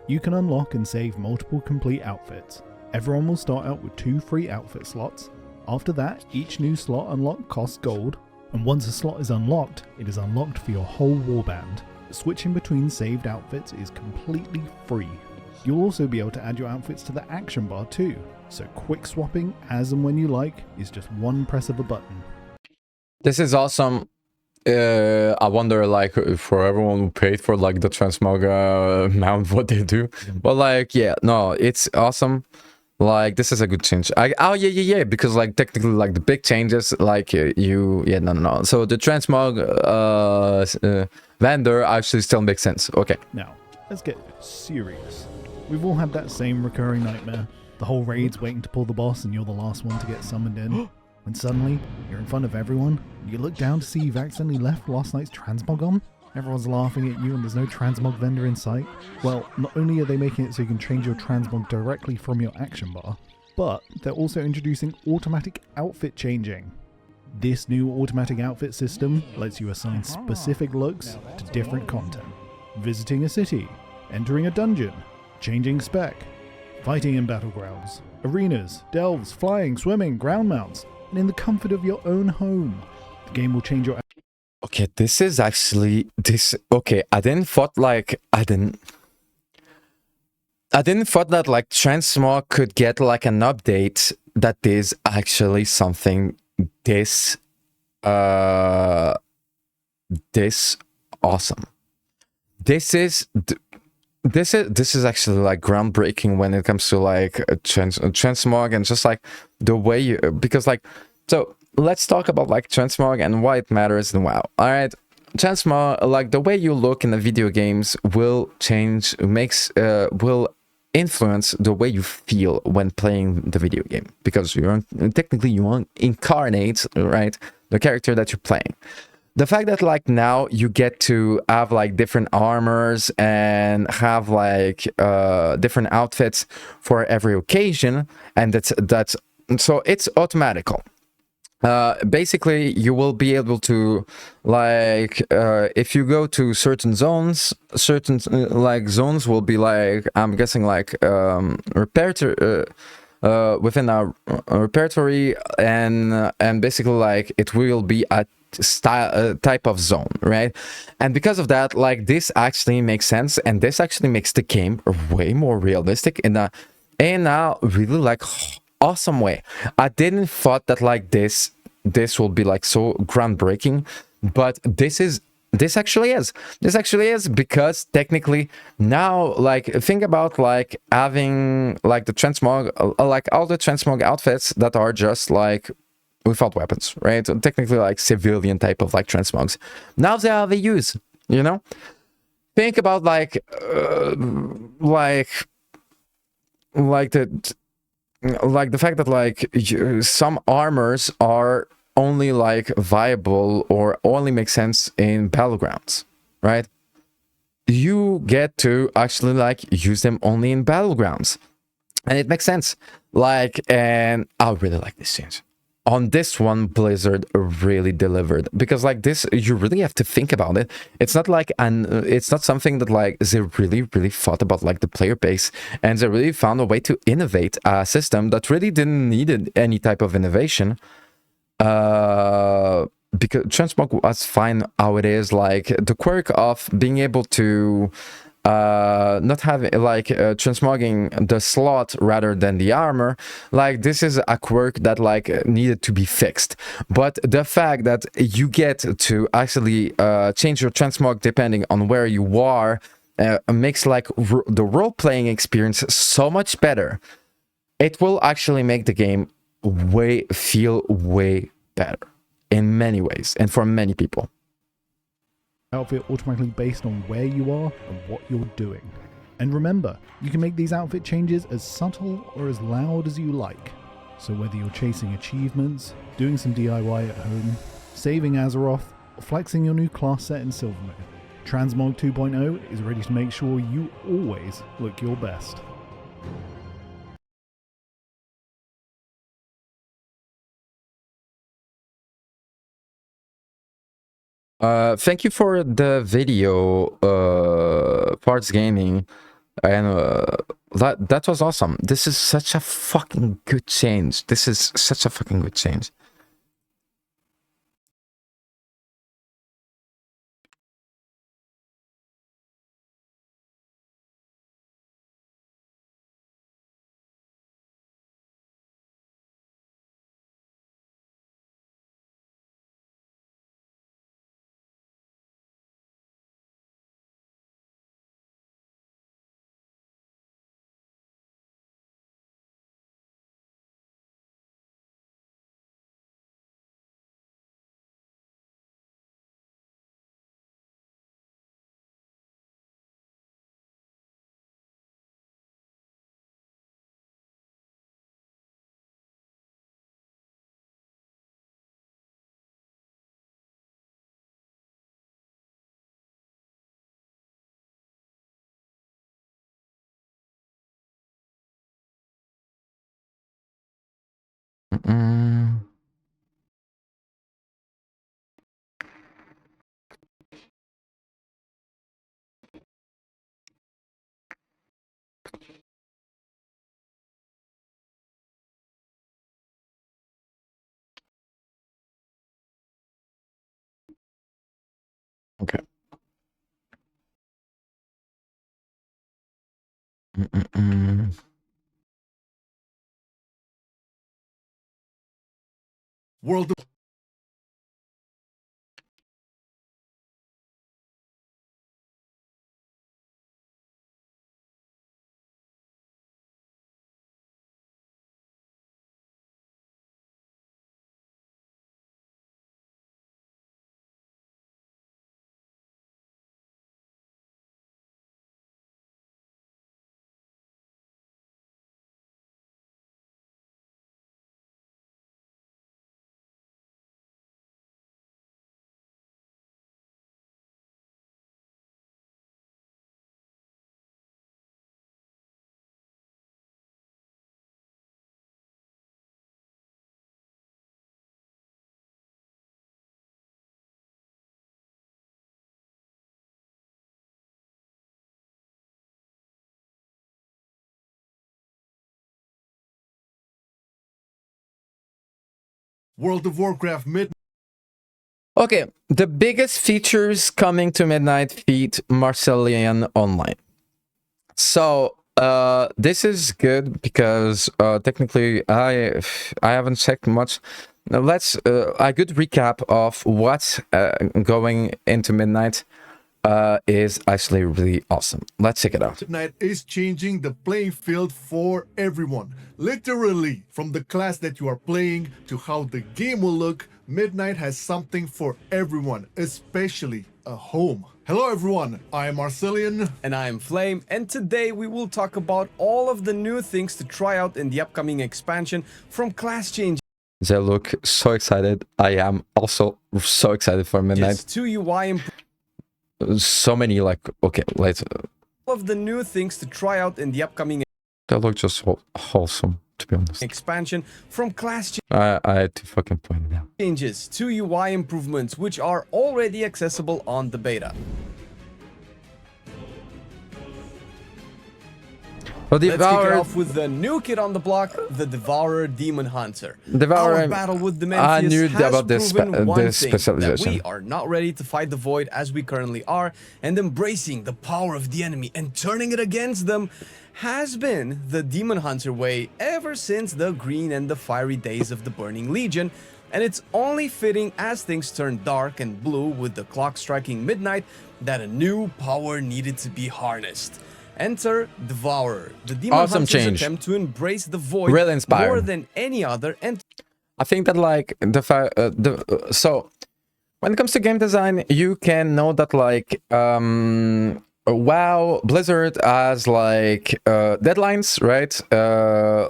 You can unlock and save multiple complete outfits. Everyone will start out with 2 free outfit slots. After that, each new slot unlock costs gold, and once a slot is unlocked, it is unlocked for your whole warband. Switching between saved outfits is completely free. You'll also be able to add your outfits to the action bar too, so quick swapping as and when you like is just one press of a button. This is awesome. I wonder, like, for everyone who paid for like the transmog amount, what they do. But like, yeah, no, it's awesome. Like, this is a good change. Yeah, because like technically, like the big changes, like no. So the transmog vendor actually still makes sense. Okay. Now let's get serious. We've all had that same recurring nightmare. The whole raid's waiting to pull the boss, and you're the last one to get summoned in. When suddenly, you're in front of everyone, you look down to see you've accidentally left last night's transmog on. Everyone's laughing at you and there's no transmog vendor in sight. Well, not only are they making it so you can change your transmog directly from your action bar, but they're also introducing automatic outfit changing. This new automatic outfit system lets you assign specific looks to different content. Visiting a city, entering a dungeon, changing spec, fighting in battlegrounds, arenas, delves, flying, swimming, ground mounts, and in the comfort of your own home. The game will change your... Okay, this is actually this. Okay, I didn't thought that like Transmog could get like an update that is actually something this this awesome. This is actually like groundbreaking when it comes to like transmog and just like the way you, because like, so let's talk about like transmog and why it matters in WoW. All right, transmog, like the way you look in the video games will change, will influence the way you feel when playing the video game, because you're technically you incarnate, right, the character that you're playing. The fact that like now you get to have like different armors and have like different outfits for every occasion, and that's so it's automatical. Basically you will be able to like if you go to certain zones, certain like zones will be like, I'm guessing like repertoire within our repertory, and basically like it will be a style type of zone, right? And because of that, like this actually makes sense, and this actually makes the game way more realistic in a really like awesome way. I didn't thought that like this will be like so groundbreaking, but this actually is because technically now, like think about like having like the transmog, like all the transmog outfits that are just like without weapons, right? So technically like civilian type of like transmogs. Now they have a use, you know? Think about like the fact that like some armors are only like viable or only make sense in battlegrounds, right? You get to actually like use them only in battlegrounds, and it makes sense. Like, and I really like this change. On this one, Blizzard really delivered, because like this, you really have to think about it. It's not like it's not something that like they really thought about like the player base, and they really found a way to innovate a system that really didn't need any type of innovation. Because transmog was fine how it is. Like the quirk of being able to not having like transmogging the slot rather than the armor, like this is a quirk that like needed to be fixed. But the fact that you get to actually change your transmog depending on where you are makes like the role-playing experience so much better. It will actually make the game feel way better in many ways and for many people. Outfit automatically based on where you are and what you're doing. And remember, you can make these outfit changes as subtle or as loud as you like. So whether you're chasing achievements, doing some DIY at home, saving Azeroth, or flexing your new class set in Silvermoon, Transmog 2.0 is ready to make sure you always look your best. Thank you for the video, Parts Gaming, and that was awesome. This is such a fucking good change. This is such a fucking good change. Mm-mm-mm. Okay. Mm-mm-mm. World of Warcraft Mid. Okay, the biggest features coming to Midnight Feet Marcellian Online. So this is good because technically I haven't checked much. Now let's a good recap of what's going into Midnight is actually really awesome. Let's check it out. Midnight is changing the playing field for everyone. Literally, from the class that you are playing to how the game will look, Midnight has something for everyone, especially a home. Hello everyone, I am Marcellian. And I am Flame, and today we will talk about all of the new things to try out in the upcoming expansion, from class changes They look so excited. I am also so excited for Midnight. to UI So many like, okay, let's... all of the new things to try out in the upcoming They look just wholesome, to be honest. expansion, from class I had to fucking point it out. changes to UI improvements, which are already accessible on the beta. So Let's kick it off with the new kid on the block, the Devourer Demon Hunter. Devourer, Our battle with I Dementhius knew has about this proven one this thing, specialization. that we are not ready to fight the Void as we currently are, and embracing the power of the enemy and turning it against them has been the Demon Hunter way ever since the green and the fiery days of the Burning Legion, and it's only fitting as things turn dark and blue with the clock striking midnight that a new power needed to be harnessed. Enter Devourer, the Demon Awesome Hunter's change. attempt to embrace the Void Really inspiring. more than any other, and I think that like so when it comes to game design, you can know that like WoW Blizzard has like deadlines, right?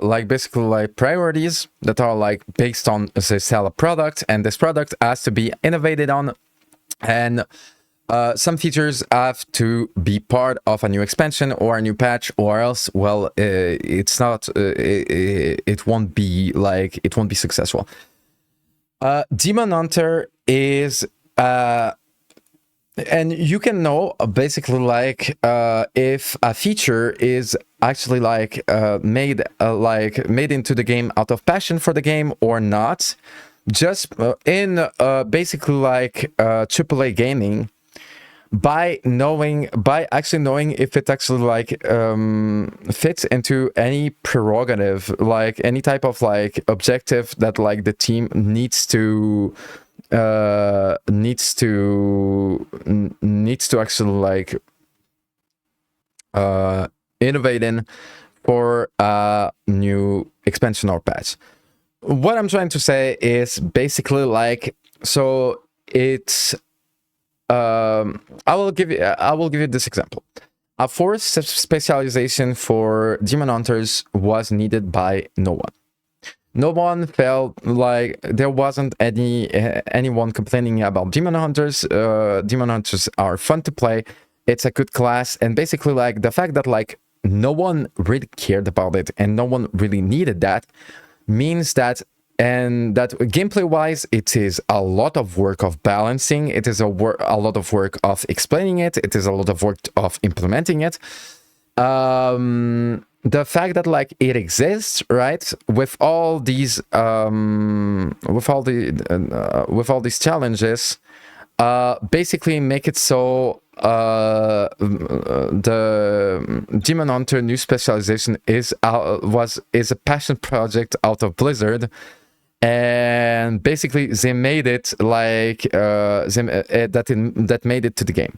Like basically like priorities that are like based on say sell a product, and this product has to be innovated on, and some features have to be part of a new expansion or a new patch, or else, well, it's not. It won't be like it won't be successful. Demon Hunter is, and you can know basically like if a feature is actually like made into the game out of passion for the game or not. Just in basically like AAA gaming. By actually knowing if it actually like fits into any prerogative, like any type of like objective that like the team needs to actually like innovate in for a new expansion or patch. What I'm trying to say is basically like, so it's I will give you this example. A forced specialization for demon hunters was needed by no one. No one felt like there wasn't anyone complaining about demon hunters. Demon hunters are fun to play. It's a good class, and basically like the fact that like no one really cared about it and no one really needed that means that and that gameplay wise it is a lot of work of balancing, it is a lot of work of explaining it, it is a lot of work of implementing it. The fact that like it exists, right, with all these challenges, basically make it so the Demon Hunter new specialization is a passion project out of Blizzard, and basically they made it like that made it to the game,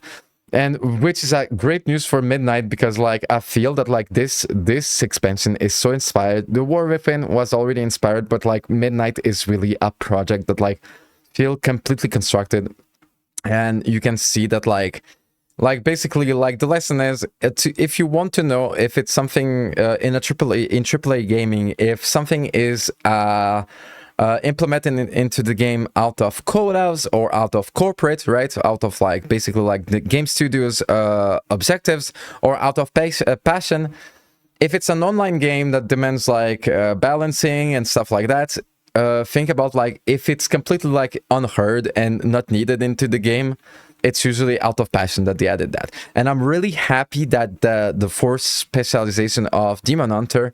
and which is great news for Midnight, because like I feel that like this expansion is so inspired. The War Within was already inspired, but like Midnight is really a project that like feel completely constructed, and you can see that like basically like the lesson is if you want to know if it's something in AAA gaming, if something is implemented into the game out of quotas or out of corporate, right, out of like basically like the game studios objectives, or out of passion, if it's an online game that demands like balancing and stuff like that, think about like if it's completely like unheard and not needed into the game, it's usually out of passion that they added that. And I'm really happy that the fourth specialization of Demon Hunter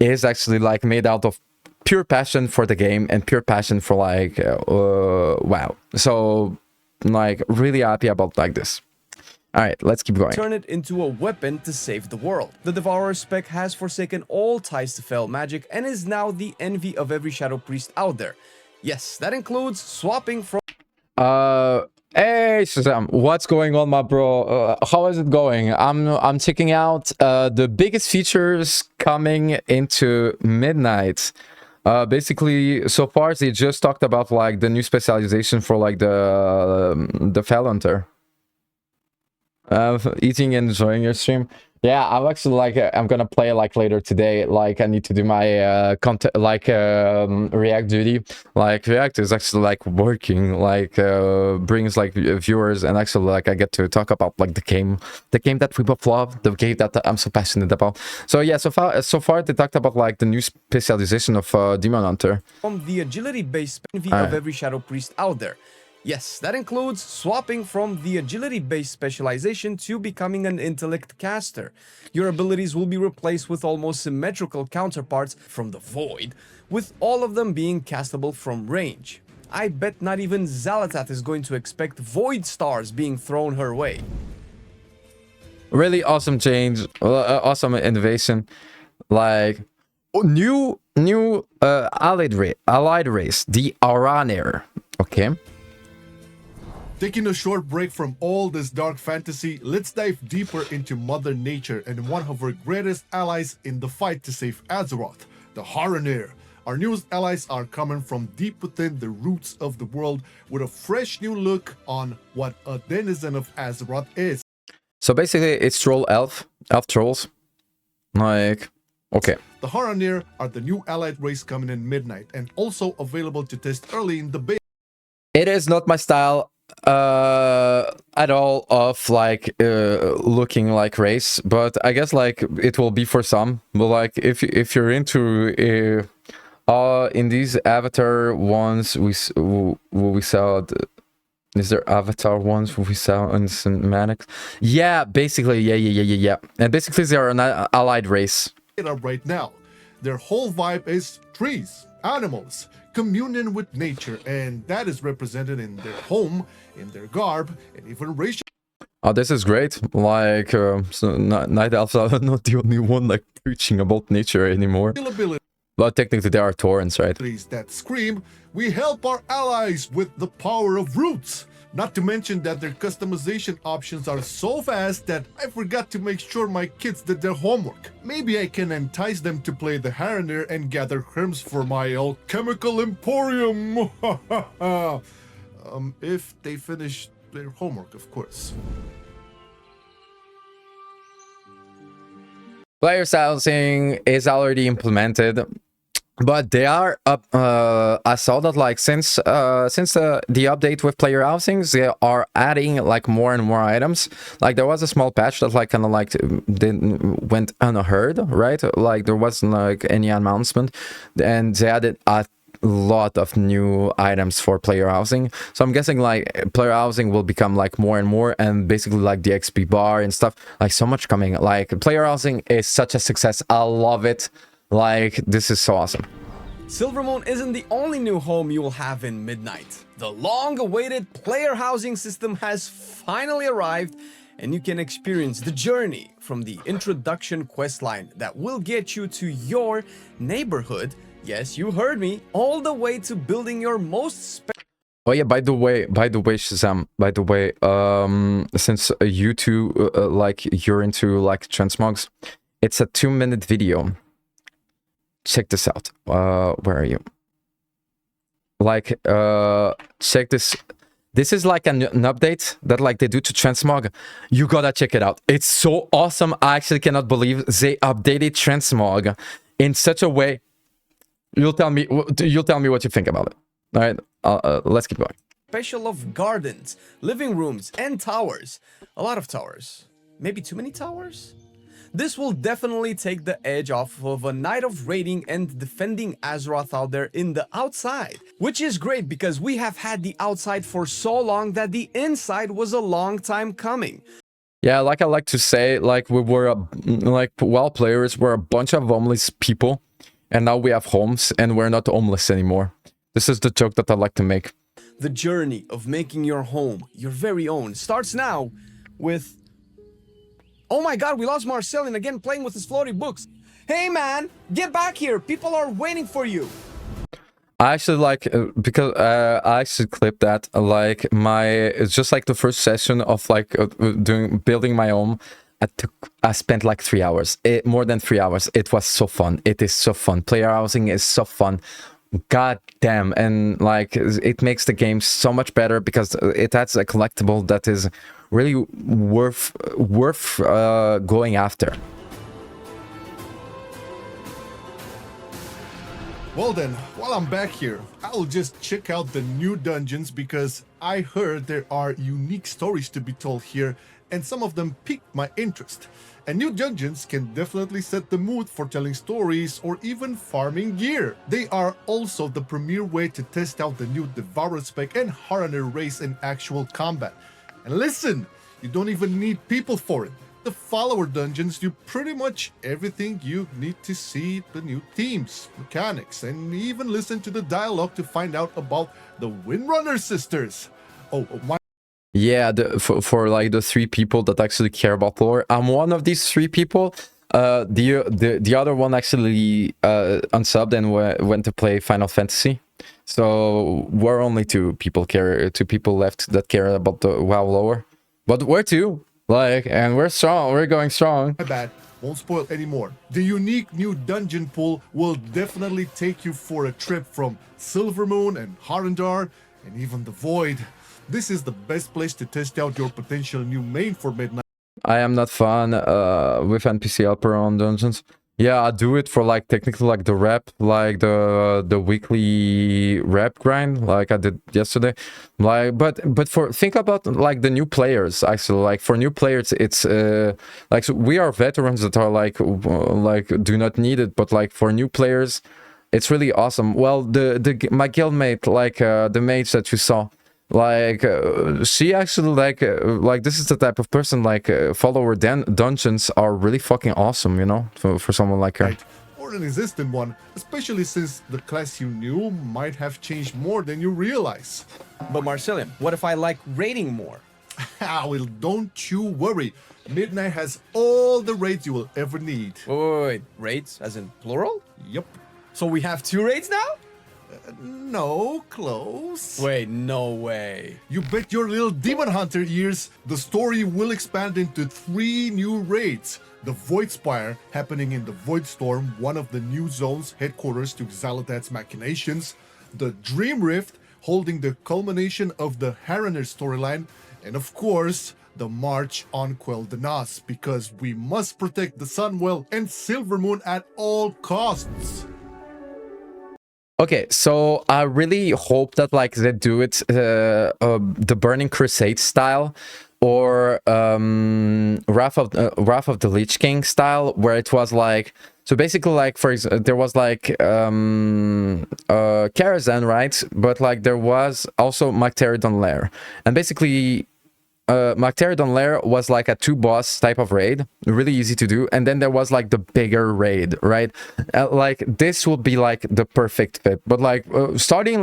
is actually like made out of pure passion for the game and pure passion for like WoW. So like really happy about like this. All right, let's keep going. Turn it into a weapon to save the world. The Devourer spec has forsaken all ties to Fel magic and is now the envy of every Shadow Priest out there. Yes, that includes swapping from... Hey Shazam, what's going on, my bro? How is it going? I'm checking out the biggest features coming into Midnight. Basically, so far they just talked about like the new specialization for like the Fel Hunter. Eating and enjoying your stream. Yeah, I'm actually like I'm gonna play like later today. Like I need to do my content like React duty. Like React is actually like working, like brings like viewers, and actually like I get to talk about like the game that we both love, the game that I'm so passionate about. So yeah, so far they talked about like the new specialization of Demon Hunter. From the agility-based envy of every Shadow Priest out there. Yes, that includes swapping from the agility-based specialization to becoming an intellect caster. Your abilities will be replaced with almost symmetrical counterparts from the Void, with all of them being castable from range. I bet not even Xal'atath is going to expect Void stars being thrown her way. Really awesome change, awesome innovation. Like new allied race, the Aranir. Okay. Taking a short break from all this dark fantasy, let's dive deeper into Mother Nature and one of her greatest allies in the fight to save Azeroth, the Aranir. Our newest allies are coming from deep within the roots of the world with a fresh new look on what a denizen of Azeroth is. So basically it's elf trolls. Like, okay. The Aranir are the new allied race coming in Midnight and also available to test early in the beta. It is not my style at all of like looking like race, but I guess like it will be for some. But like if you're into in these avatar ones we saw is there avatar ones we saw in cinematics? Yeah, basically yeah, and basically they are an allied race Right now, their whole vibe is trees, animals, communion with nature, and that is represented in their home, in their garb, and even racial. Oh, this is great. Like, so Night Elves are not the only one like preaching about nature anymore. But technically they are Taurens, right? That scream, we help our allies with the power of roots. Not to mention that their customization options are so vast that I forgot to make sure my kids did their homework. Maybe I can entice them to play the Aranir and gather crumbs for my alchemical emporium. If they finish their homework, of course. Player silencing is already implemented, but they are up. I saw that like since the update with player housings, they are adding like more and more items. Like there was a small patch that like kind of like went unheard, right? Like there wasn't like any announcement, and they added lot of new items for player housing. So I'm guessing like player housing will become like more and more, and basically like the XP bar and stuff, like so much coming. Like player housing is such a success. I love it. Like this is so awesome. Silvermoon isn't the only new home you will have in Midnight. The long-awaited player housing system has finally arrived, and you can experience the journey from the introduction questline that will get you to your neighborhood. Yes, you heard me, all the way to building your most Oh yeah, by the way, Shazam, by the way, since you two, like, you're into, like, transmogs, it's a 2-minute video. Check this out. Where are you? Like, check this. This is like an update that, like, they do to transmog. You gotta check it out. It's so awesome. I actually cannot believe they updated transmog in such a way. You'll tell me what you think about it. All right, let's keep going. special of gardens, living rooms, and towers. A lot of towers. Maybe too many towers? This will definitely take the edge off of a night of raiding and defending Azeroth out there in the outside. Which is great because we have had the outside for so long that the inside was a long time coming. Yeah, like I like to say, like we were, like WoW players were a bunch of homeless people, and now we have homes and we're not homeless anymore. This is the joke that I like to make. The journey of making your home, your very own, starts now with... Oh my god, we lost Marcelin again playing with his floaty books. Hey man, get back here. People are waiting for you. I actually like, because I actually clipped that, like it's just like the first session of like building my home. I spent like 3 hours, more than 3 hours. It was so fun. It is so fun. Player housing is so fun. God damn. And like it makes the game so much better because it adds a collectible that is really worth going after. Well then, while I'm back here, I'll just check out the new dungeons because I heard there are unique stories to be told here and some of them piqued my interest. And new dungeons can definitely set the mood for telling stories or even farming gear. They are also the premier way to test out the new Vyrah spec and Haraner race in actual combat. And listen, you don't even need people for it. The follower dungeons do pretty much everything you need to see the new themes, mechanics, and even listen to the dialogue to find out about the Windrunner sisters. Oh, my. Yeah, for like the 3 people that actually care about lore, I'm one of these 3 people. The other one actually unsubbed and went to play Final Fantasy. So we're only 2 people left that care about the WoW lore. But we're 2, like, and we're strong. We're going strong. My bad. Won't spoil anymore. The unique new dungeon pool will definitely take you for a trip from Silvermoon and Harandar and even the Void. This is the best place to test out your potential new main for Midnight. I am not fun with NPC helper on dungeons. Yeah, I do it for like technically like the rep, like the weekly rep grind, like I did yesterday. Like, but think about like the new players. Actually, like for new players, it's like so we are veterans that are like do not need it, but like for new players, it's really awesome. Well, my guildmate, like the mage that you saw. Like she actually like this is the type of person like follower dungeons are really fucking awesome, you know, for someone like her. Right. Or an existing one, especially since the class you knew might have changed more than you realize. But Marcelian, what if I like raiding more? Well, don't you worry. Midnight has all the raids you will ever need. Wait, raids as in plural? Yep. So we have 2 raids now? No, close. Wait, no way. You bet your little demon hunter ears, the story will expand into 3 new raids. The Void Spire, happening in the Void Storm, one of the new zones headquarters to Xal'atath's machinations. The Dream Rift, holding the culmination of the Haraner storyline. And of course, the March on Quell Danas, because we must protect the Sunwell and Silvermoon at all costs. Okay, so I really hope that like they do it the Burning Crusade style, or Wrath of the Lich King style, where it was like, so basically like for example there was like Karazhan, right? But like there was also Magteridon Lair, and basically Magteridon Lair was like a 2-boss type of raid, really easy to do, and then there was like the bigger raid, right? Like this would be like the perfect fit, but like starting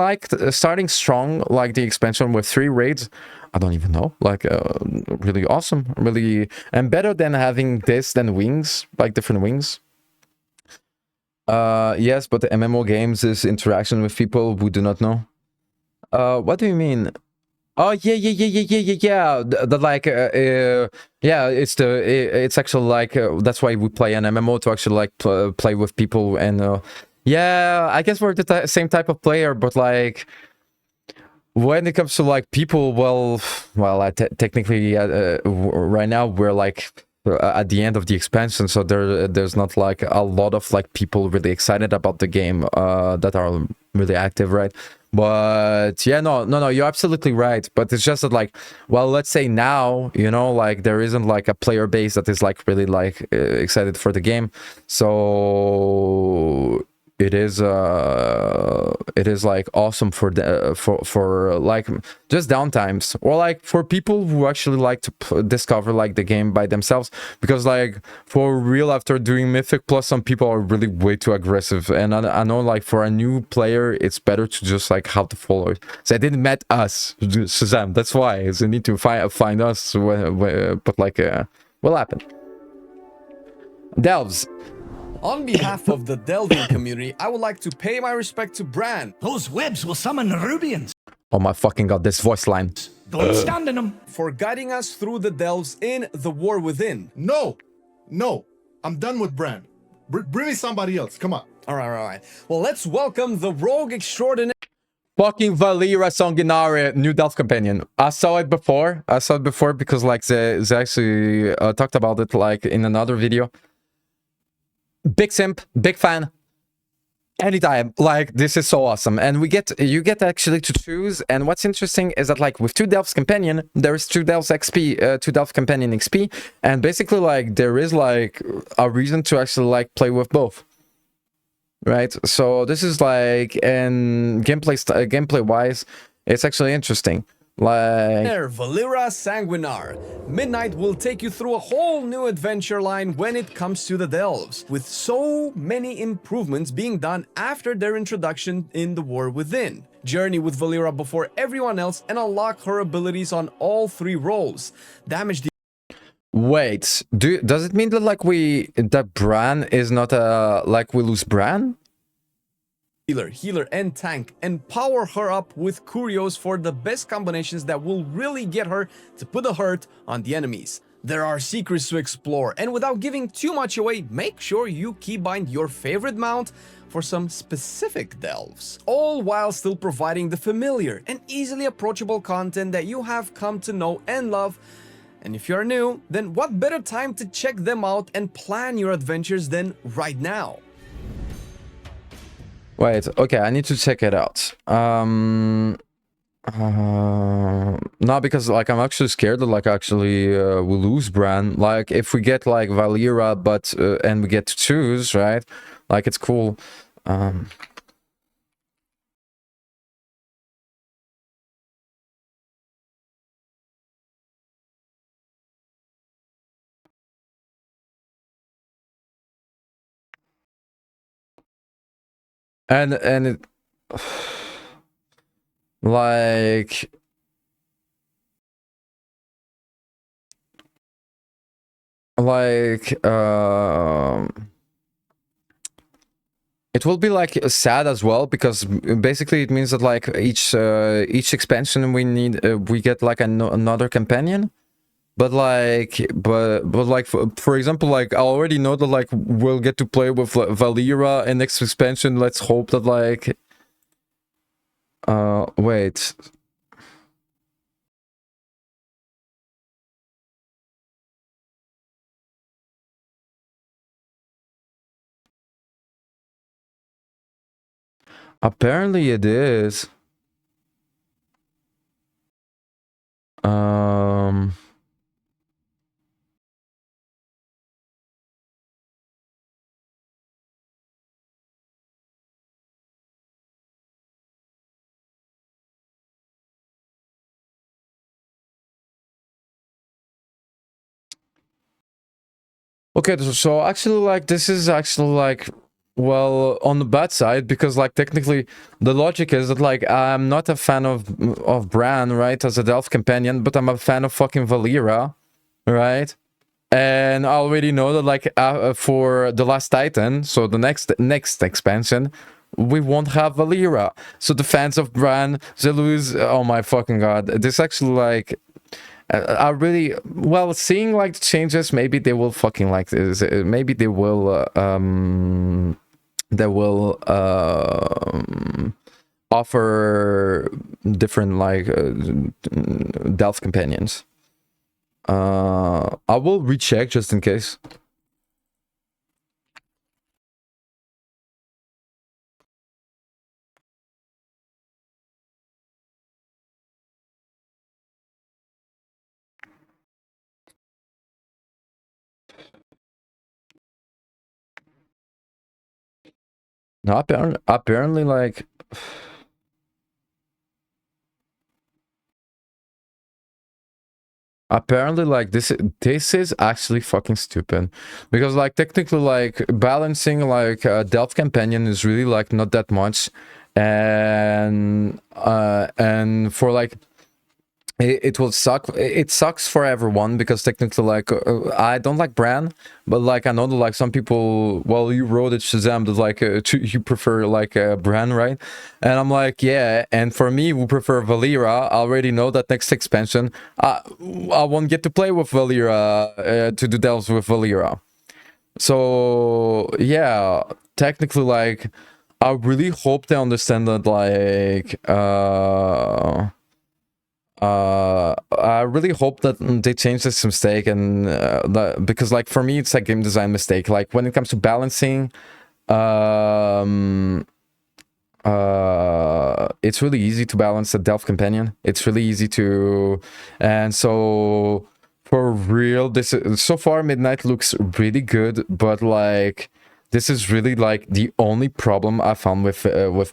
strong, like the expansion with 3 raids, I don't even know, like really awesome, really, and better than having this than wings, like different wings. Yes, but the MMO games is interaction with people who do not know. What do you mean? Oh yeah. The like yeah, it's actually like that's why we play an MMO, to actually like play with people, and yeah, I guess we're the same type of player, but like when it comes to like people, well, technically right now we're like at the end of the expansion, so there's not like a lot of like people really excited about the game that are really active, right? But yeah, no, you're absolutely right. But it's just that like, well, let's say now, you know, like there isn't like a player base that is like really like excited for the game, so it is like awesome for the for like just downtimes, or like for people who actually like to discover like the game by themselves, because like for real, after doing Mythic Plus, some people are really way too aggressive, and I know like for a new player it's better to just like have to follow it. So I didn't met us, Shazam, that's why they need to find us but like what happened. Delves. On behalf of the delving community, I would like to pay my respect to Bran. Those webs will summon Rubians. Oh my fucking god, this voice line. Don't stand in them. For guiding us through the delves in The War Within. No, I'm done with Bran. Bring me somebody else, come on. All right. Well, let's welcome the rogue extraordinaire. Fucking Vyrah Sanguinari, new Delve companion. I saw it before because like they actually talked about it like in another video. Big simp, big fan. Anytime, like this is so awesome, and you get actually to choose. And what's interesting is that like with 2 Delves companion, there is 2 Delves XP, 2 Delve companion XP, and basically like there is like a reason to actually like play with both, right? So this is like, and gameplay wise, it's actually interesting. Like Vyrah Sanguinar. Midnight will take you through a whole new adventure line when it comes to the delves, with so many improvements being done after their introduction in The War Within. Journey with Vyrah before everyone else and unlock her abilities on all 3 roles. Damage. Wait, does it mean that like that Bran is not like we lose Bran? Healer, and tank, and power her up with curios for the best combinations that will really get her to put a hurt on the enemies. There are secrets to explore, and without giving too much away, make sure you keybind your favorite mount for some specific delves, all while still providing the familiar and easily approachable content that you have come to know and love. And if you're new, then what better time to check them out and plan your adventures than right now? Wait, okay, I need to check it out. No, because like I'm actually scared that like actually we lose Bran. Like if we get like Vyrah, but and we get to choose, right? Like it's cool. And it like it will be like sad as well, because basically it means that like each expansion we get like another companion. But like, for example, like I already know that like we'll get to play with Vyrah in next expansion. Let's hope that like, wait. Apparently it is. Okay, so actually, like, this is actually, like, well, on the bad side, because, like, technically, the logic is that, like, I'm not a fan of Bran, right, as a Delph companion, but I'm a fan of fucking Vyrah, right? And I already know that, like, for the Last Titan, so the next expansion, we won't have Vyrah. So the fans of Bran, they lose. Oh my fucking god! This actually, like, I really, well, seeing like the changes, maybe they will fucking like this. Maybe they will offer different like Delph companions. I will recheck just in case. No, apparently, like, apparently, like, this is actually fucking stupid, because, like, technically, like, balancing like Delph companion is really like not that much, and for like it will suck. It sucks for everyone, because technically, like, I don't like Bran, but like I know that like some people, well, you wrote it, Shazam, that like you prefer like Bran, right? And I'm like, yeah. And for me, who prefer Vyrah, I already know that next expansion, I won't get to play with Vyrah, to do delves with Vyrah. So yeah, technically, like, I really hope they understand that, like, I really hope that they change this mistake, and because like for me it's a game design mistake. Like when it comes to balancing, it's really easy to balance a Delph companion. It's really easy to, and so for real, this is, so far Midnight looks really good, but like this is really like the only problem I found with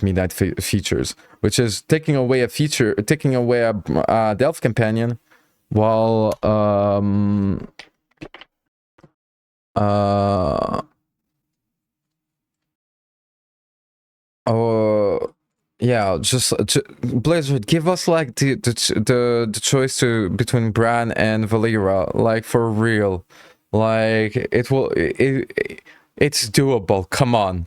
Midnight features, which is taking away a feature, taking away a Delph companion, while oh yeah, just Blizzard, give us like the choice to between Bran and Vyrah, like for real, like it's doable. Come on.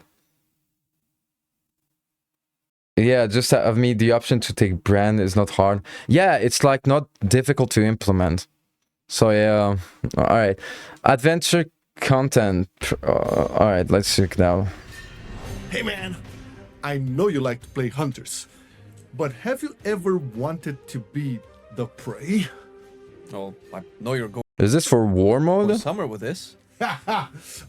Yeah, just have me the option to take Bran is not hard. Yeah, it's like not difficult to implement. So yeah, all right. Adventure content. All right, let's check now. Hey man, I know you like to play hunters, but have you ever wanted to be the prey? Oh, I know you're going. Is this for war mode? Summer with this.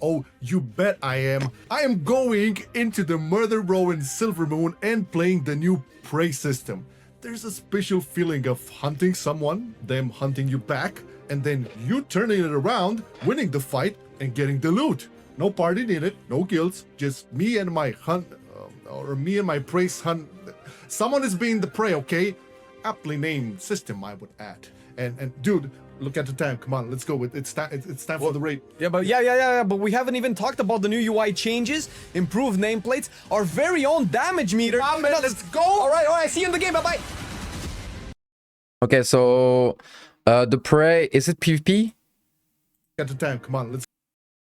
Oh, you bet I am. I am going into the Murder Row in Silver Moon and playing the new prey system. There's a special feeling of hunting someone, them hunting you back, and then you turning it around, winning the fight, and getting the loot. No party needed, no guilds, just me and my hunt, or me and my prey hunt. Someone is being the prey, okay? Aptly named system, I would add. And dude, look at the time. Come on, let's go. It's time for the raid. Yeah, but we haven't even talked about the new UI changes, improved nameplates, our very own damage meter. Come on, man, let's go. All right. See you in the game. Bye-bye. Okay, so the prey, is it PvP? At the time. Come on, let's.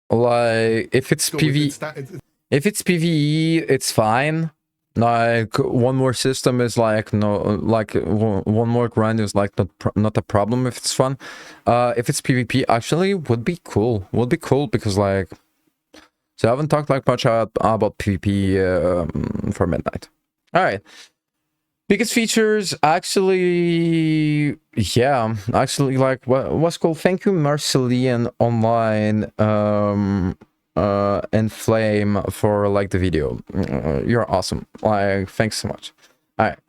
Like if it's if it's PvE, it's fine. Like one more system is like no, like one more grind is like not a problem if it's fun. If it's PvP, actually would be cool. Would be cool because like, so I haven't talked like much about PvP for Midnight. All right. Biggest features, actually, yeah, actually, like, what's cool? Thank you, Marcelian Online, and Flame for, like, the video. You're awesome. Like, thanks so much. All right.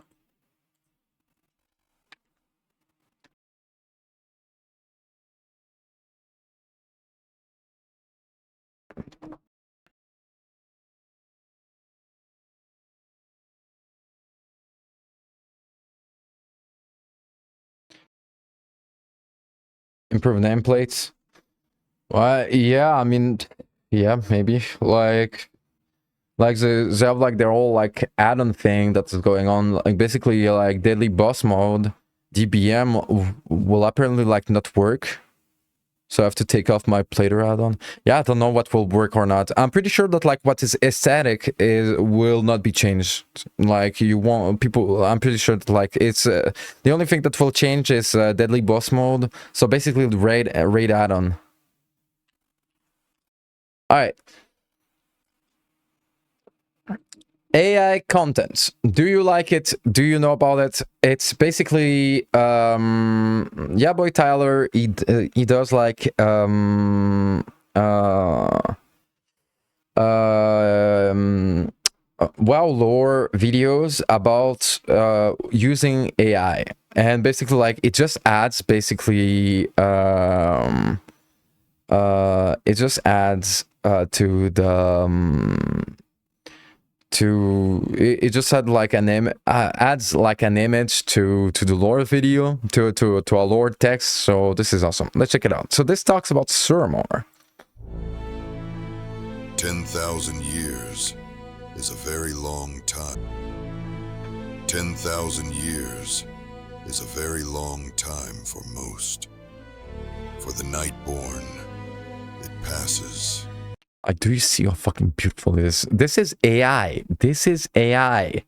Improve nameplates. Well, yeah, I mean, yeah, maybe like they have like their whole like add-on thing that's going on. Like basically, like Deadly Boss mode, DBM will apparently like not work. So I have to take off my Plater add-on. Yeah, I don't know what will work or not. I'm pretty sure that like what is aesthetic will not be changed. Like you want people. I'm pretty sure that like it's the only thing that will change is Deadly Boss mode. So basically, the raid add-on. All right. AI content. Do you like it? Do you know about it? It's basically yeah, boy Tyler, he does like WoW lore videos about using AI, and basically like it just adds basically it just adds to the it just had like an adds like an image to the lore video, to a lore text. So this is awesome. Let's check it out. So this talks about Suramar. 10,000 years is a very long time. 10,000 years is a very long time for most. For the Nightborn, it passes. Do you see how fucking beautiful it is? This is AI. This is AI.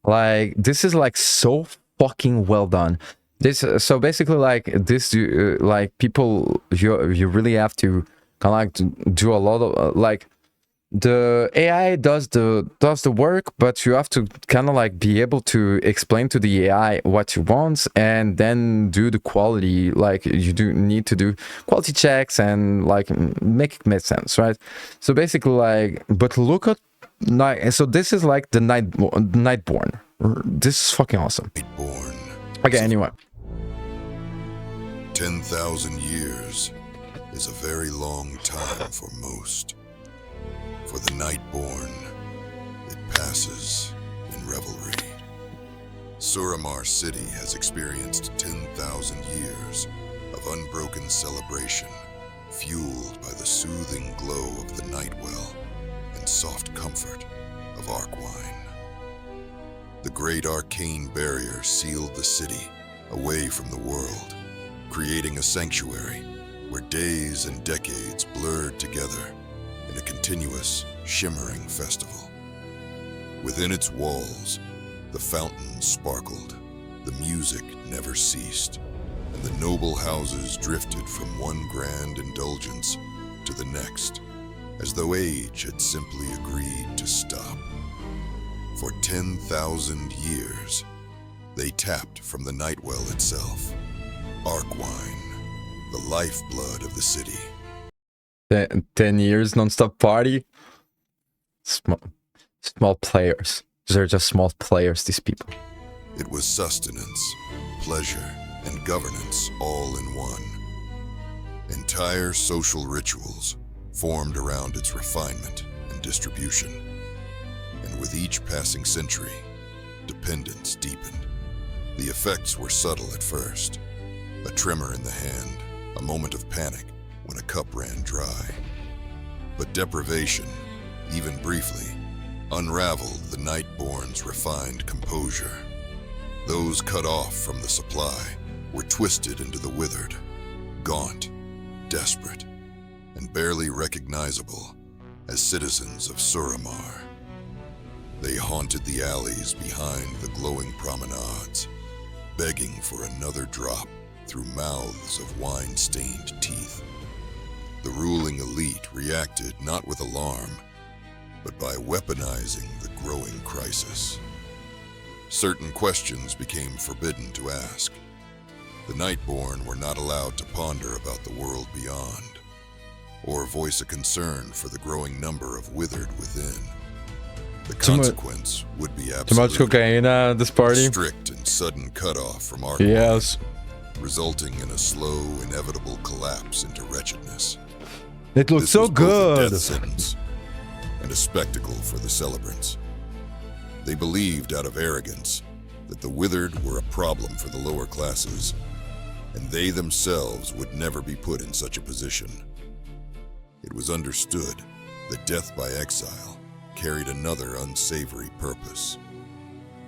Like, this is like so fucking well done. This so basically like this like people you really have to kind of like do a lot of like the AI does the work, but you have to kind of like be able to explain to the AI what you want and then do the quality. Like you do need to do quality checks and like make it make sense, right? So basically like, but look at night. So this is like the Nightborn. This is fucking awesome. Nightborn. Okay, anyway. 10,000 years is a very long time for most. For the Nightborn, it passes in revelry. Suramar City has experienced 10,000 years of unbroken celebration, fueled by the soothing glow of the Nightwell and soft comfort of Arkwine. The great arcane barrier sealed the city away from the world, creating a sanctuary where days and decades blurred together in a continuous, shimmering festival. Within its walls, the fountains sparkled, the music never ceased, and the noble houses drifted from one grand indulgence to the next, as though age had simply agreed to stop. For 10,000 years, they tapped from the Nightwell itself, Arkwine, the lifeblood of the city. 10 years non-stop party. Small players. They're just small players, these people. It was sustenance, pleasure, and governance all in one. Entire social rituals formed around its refinement and distribution. And with each passing century, dependence deepened. The effects were subtle at first. A tremor in the hand, a moment of panic when a cup ran dry. But deprivation, even briefly, unraveled the Nightborn's refined composure. Those cut off from the supply were twisted into the withered, gaunt, desperate, and barely recognizable as citizens of Suramar. They haunted the alleys behind the glowing promenades, begging for another drop through mouths of wine-stained teeth. The ruling elite reacted not with alarm, but by weaponizing the growing crisis. Certain questions became forbidden to ask. The Nightborn were not allowed to ponder about the world beyond, or voice a concern for the growing number of withered within. The consequence would be absolute. Too much cocaine at this party. Strict and sudden cutoff from our yes, resulting in a slow, inevitable collapse into wretchedness. It looks so good. A death sentence and a spectacle for the celebrants. They believed out of arrogance that the withered were a problem for the lower classes, and they themselves would never be put in such a position. It was understood that death by exile carried another unsavory purpose: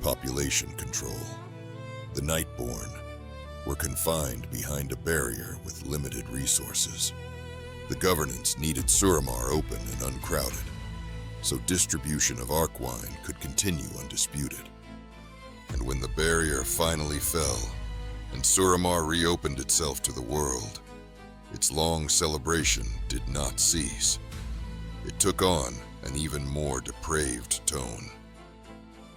population control. The Nightborn were confined behind a barrier with limited resources. The governance needed Suramar open and uncrowded, so distribution of Arkwine could continue undisputed. And when the barrier finally fell, and Suramar reopened itself to the world, its long celebration did not cease. It took on an even more depraved tone.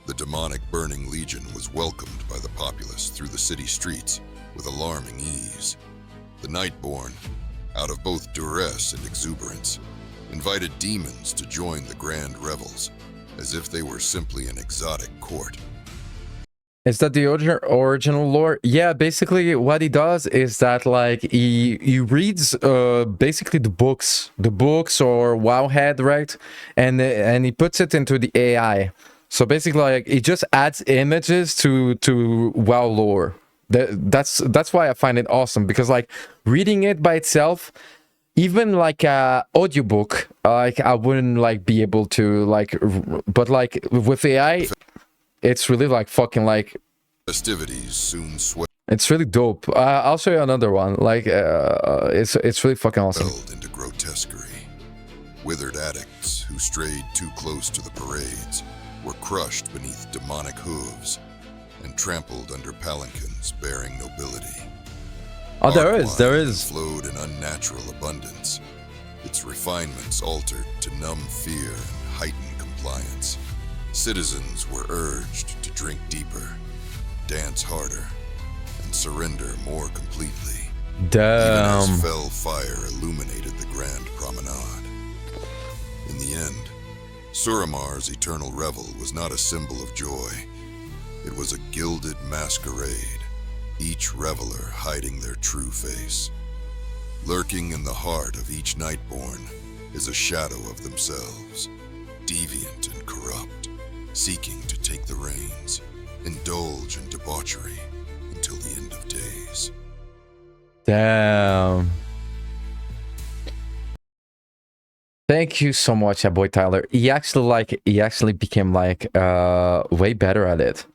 The demonic Burning Legion was welcomed by the populace through the city streets with alarming ease. The Nightborn, out of both duress and exuberance, invited demons to join the grand revels, as if they were simply an exotic court. Is that the original lore? Yeah, basically what he does is that like he reads basically the books or Wowhead, right? And he puts it into the AI. So basically like he just adds images to WoW lore. That's why I find it awesome, because like reading it by itself, even like a audiobook, like I wouldn't like be able to like, but like with AI, it's really like fucking like festivities soon swept. It's really dope. I'll show you another one. Like it's really fucking awesome. Into grotesquerie. Withered addicts who strayed too close to the parades were crushed beneath demonic hooves and trampled under palanquins bearing nobility. Oh, there is. Flowed in unnatural abundance, its refinements altered to numb fear and heighten compliance. Citizens were urged to drink deeper, dance harder, and surrender more completely. Damn. Even as fell fire illuminated the grand promenade. In the end, Suramar's eternal revel was not a symbol of joy. It was a gilded masquerade, each reveler hiding their true face. Lurking in the heart of each Nightborn is a shadow of themselves, deviant and corrupt, seeking to take the reins, indulge in debauchery until the end of days. Damn. Thank you so much, boy Tyler. He actually became like way better at it.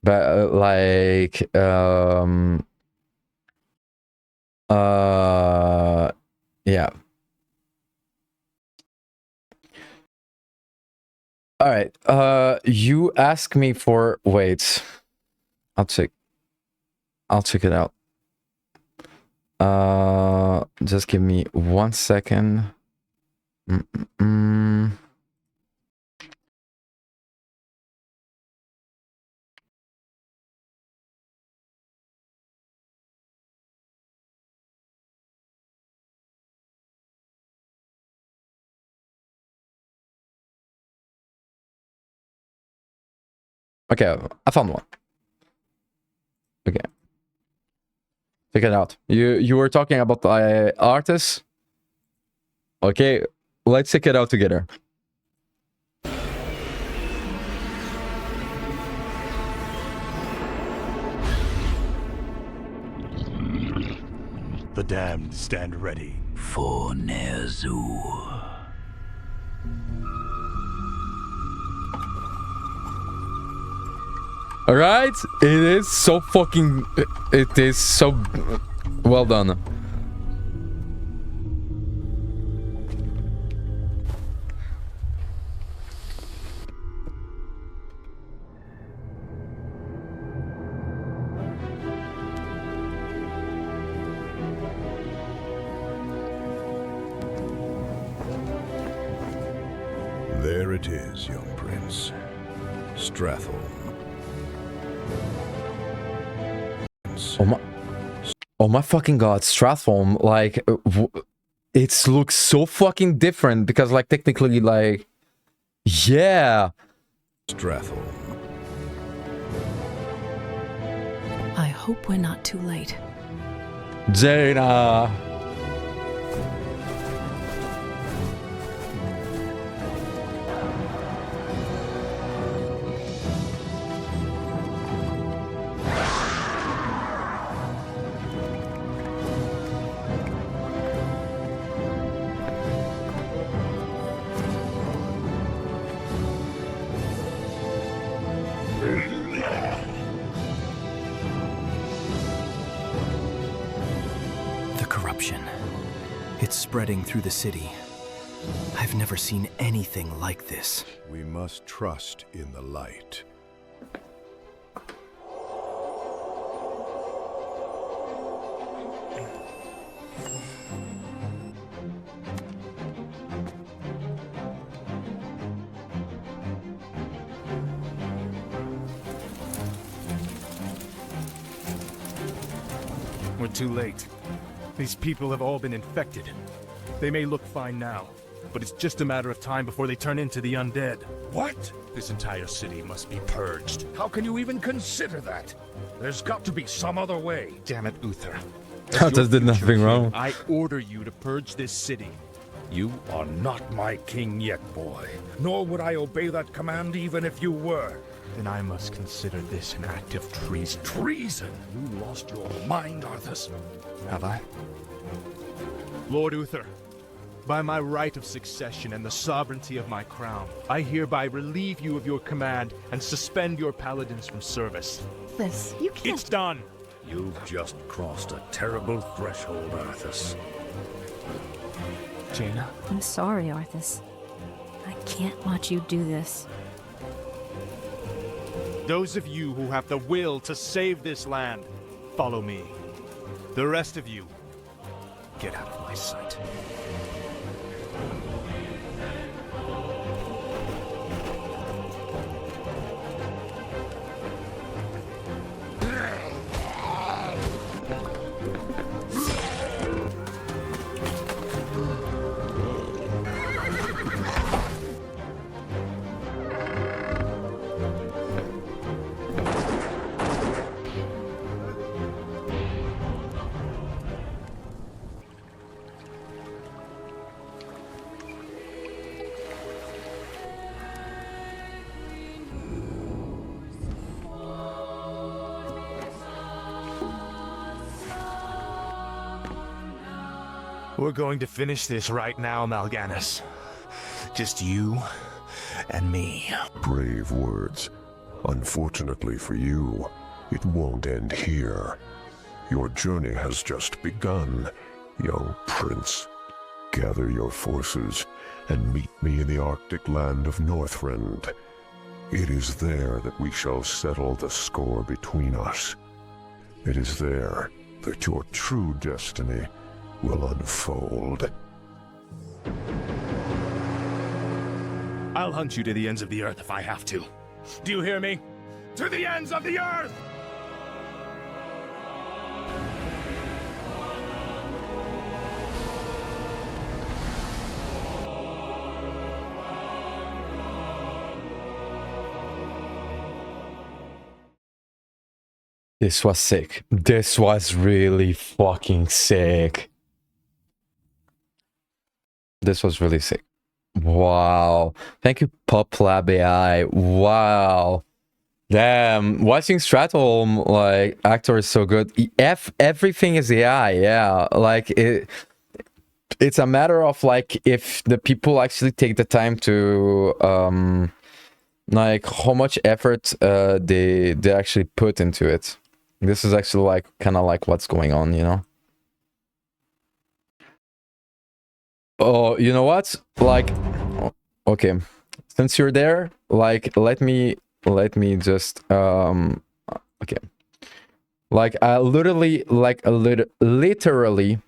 But yeah. All right. You ask me for, wait. I'll check it out. Just give me 1 second. Okay, I found one. Okay. Check it out. You were talking about the artists? Okay, let's check it out together. The damned stand ready. For Ner'zhul. All right, it is so fucking. It is so well done. There it is, young prince. Stratholme. Oh my fucking god, Stratholme, like, it looks so fucking different because, like, technically, like, yeah. Stratholme. I hope we're not too late. Jaina. It's spreading through the city. I've never seen anything like this. We must trust in the light. We're too late. These people have all been infected. They may look fine now, but it's just a matter of time before they turn into the undead. What? This entire city must be purged. How can you even consider that? There's got to be some other way. Damn it, Uther. Countess did nothing wrong. I order you to purge this city. You are not my king yet, boy. Nor would I obey that command even if you were. Then I must consider this an act of treason. Treason? You lost your mind, Arthas. Have I? Lord Uther, by my right of succession and the sovereignty of my crown, I hereby relieve you of your command and suspend your paladins from service. You can't. It's done. You've just crossed a terrible threshold, Arthas. Jaina? I'm sorry, Arthas. I can't watch you do this. Those of you who have the will to save this land, follow me. The rest of you, get out of my sight. We're going to finish this right now, Mal'Ganis. Just you and me. Brave words. Unfortunately for you, it won't end here. Your journey has just begun, young prince. Gather your forces and meet me in the Arctic land of Northrend. It is there that we shall settle the score between us. It is there that your true destiny will unfold. I'll hunt you to the ends of the earth if I have to. Do you hear me? To the ends of the earth! This was sick. This was really fucking sick. This was really sick. Wow. Thank you, PopLab AI. Wow. Damn. Watching Stratholm, like, actor is so good. Everything is AI, yeah. Like, it's a matter of, like, if the people actually take the time to, like, how much effort they actually put into it. This is actually, like, kind of like what's going on, you know? Oh, you know what? Like, okay, since you're there, like, let me just, okay. Like, I literally, literally,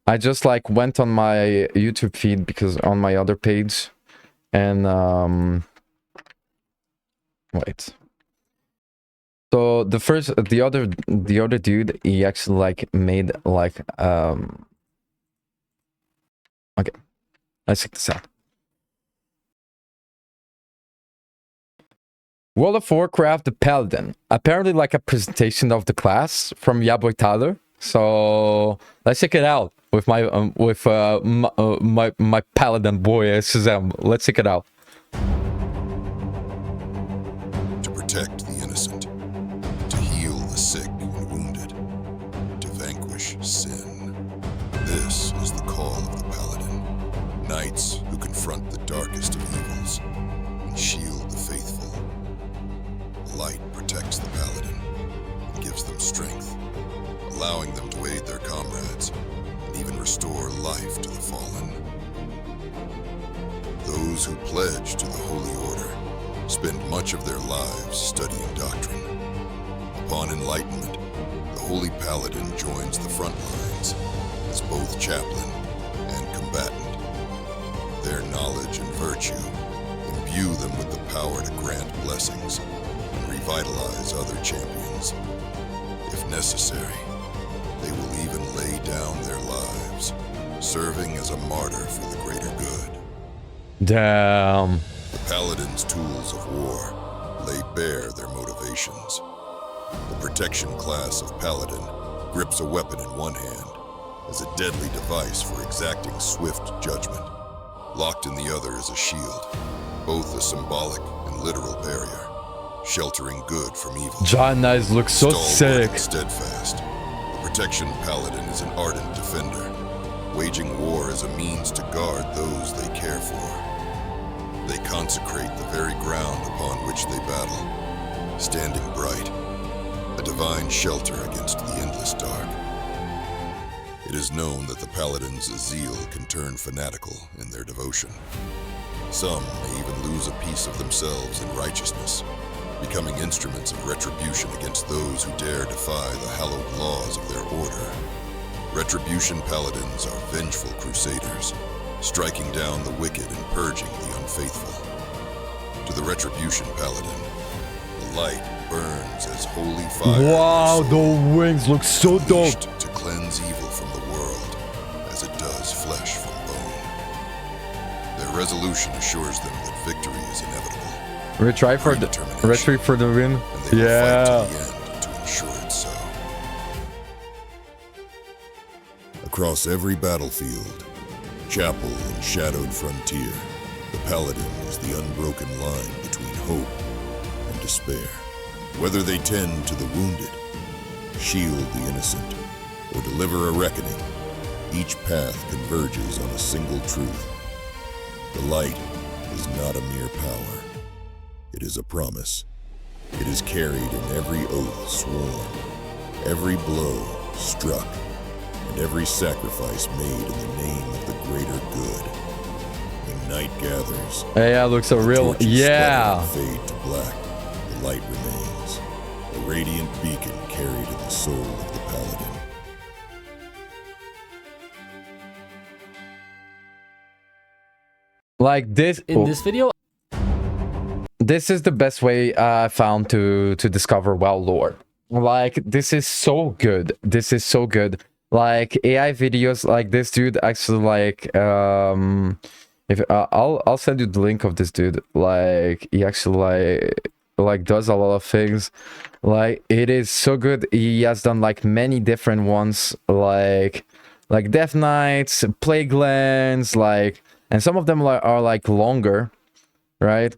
I just, like, went on my YouTube feed because on my other page, and, wait. So the other dude, he actually, like, made, like, okay, let's check this out. World of Warcraft, the Paladin. Apparently, like, a presentation of the class from Yaboy Tyler. So let's check it out with my my Paladin boy Shazam. Let's check it out. To protect the innocent, to heal the sick and wounded, to vanquish sin. This is the call of the Paladin. Knights who confront the darkest of evils and shield the faithful. Light protects the Paladin and gives them strength, allowing them to aid their comrades and even restore life to the fallen. Those who pledge to the Holy Order spend much of their lives studying doctrine. Upon enlightenment, the Holy Paladin joins the front lines as both chaplain and combatant. Their knowledge and virtue imbue them with the power to grant blessings and revitalize other champions. If necessary, they will even lay down their lives, serving as a martyr for the greater good. Damn. The Paladin's tools of war lay bare their motivations. The protection class of Paladin grips a weapon in one hand as a deadly device for exacting swift judgment. Locked in the other is a shield, both a symbolic and literal barrier, sheltering good from evil. John Knights looks so sick. And steadfast, the protection Paladin is an ardent defender, waging war as a means to guard those they care for. They consecrate the very ground upon which they battle, standing bright, a divine shelter against the endless dark. It is known that the Paladin's zeal can turn fanatical in their devotion. Some may even lose a piece of themselves in righteousness, becoming instruments of retribution against those who dare defy the hallowed laws of their order. Retribution Paladins are vengeful crusaders, striking down the wicked and purging the unfaithful. To the Retribution Paladin, the light burns as holy fire. Wow, the wings look so dope. To cleanse evil from the world, as it does flesh from bone. Their resolution assures them that victory is inevitable. Retry for the win. Yeah. Fight to the end to ensure it so. Across every battlefield, chapel and shadowed frontier, the Paladin is the unbroken line between hope and despair. Whether they tend to the wounded, shield the innocent, or deliver a reckoning, each path converges on a single truth. The light is not a mere power. It is a promise. It is carried in every oath sworn, every blow struck, and every sacrifice made in the name of the greater good. When night gathers, yeah, looks so real. Yeah. Fade to black, the light remains, a radiant beacon carried in the soul of the Paladin. Like this in this video. This is the best way I found to discover WoW lore. Like, this is so good. This is so good. Like, AI videos like this dude actually, like, if I'll send you the link of this dude. Like, he actually like does a lot of things. Like, it is so good. He has done like many different ones, like Death Knights, Plague Lands, like, and some of them are like longer, right?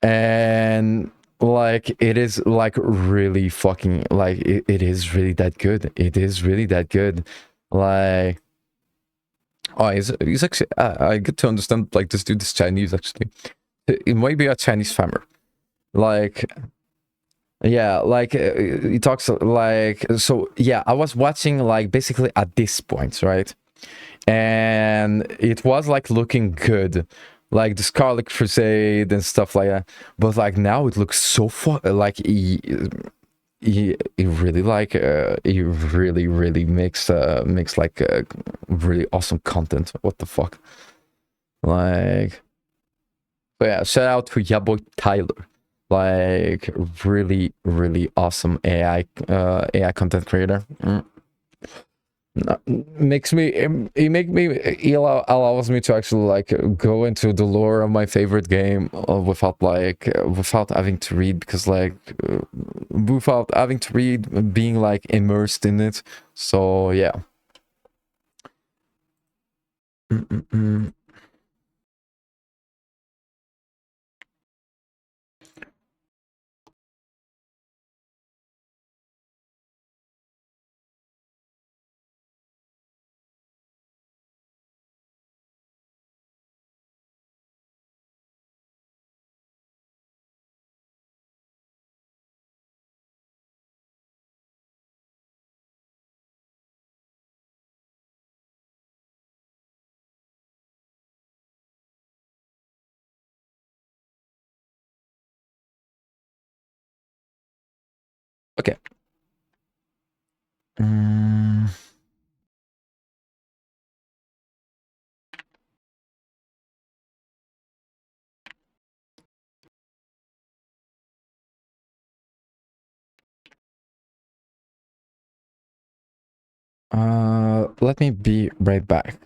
And like, it is like really fucking, like, it is really that good. It is really that good. Like, oh, he's actually, I get to understand, like, this dude is Chinese, actually. It might be a Chinese farmer. Like, yeah, like, he talks like, so yeah, I was watching like basically at this point, right? And it was like looking good, like the Scarlet Crusade and stuff like that. But like now it looks so like he really like he really makes like really awesome content. What the fuck? Like, so yeah, shout out to ya boy Tyler. Like, really awesome AI content creator. Makes me, he allows me to actually like go into the lore of my favorite game without having to read, because like without having to read, being like immersed in it. So yeah. Okay. Let me be right back.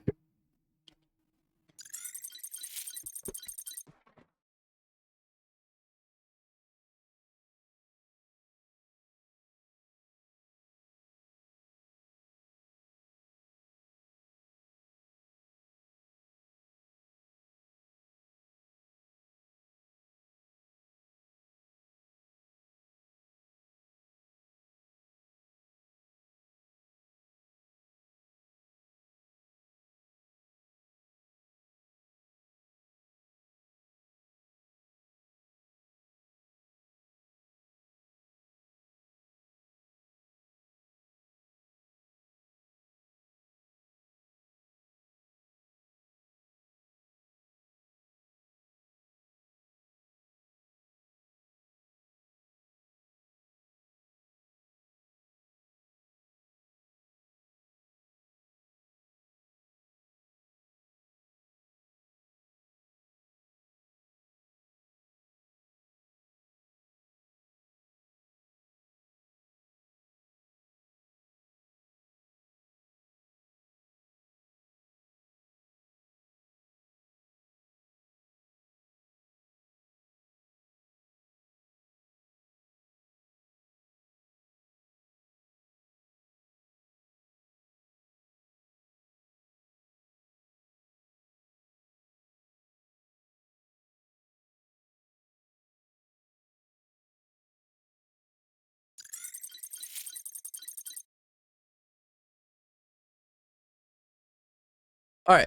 All right.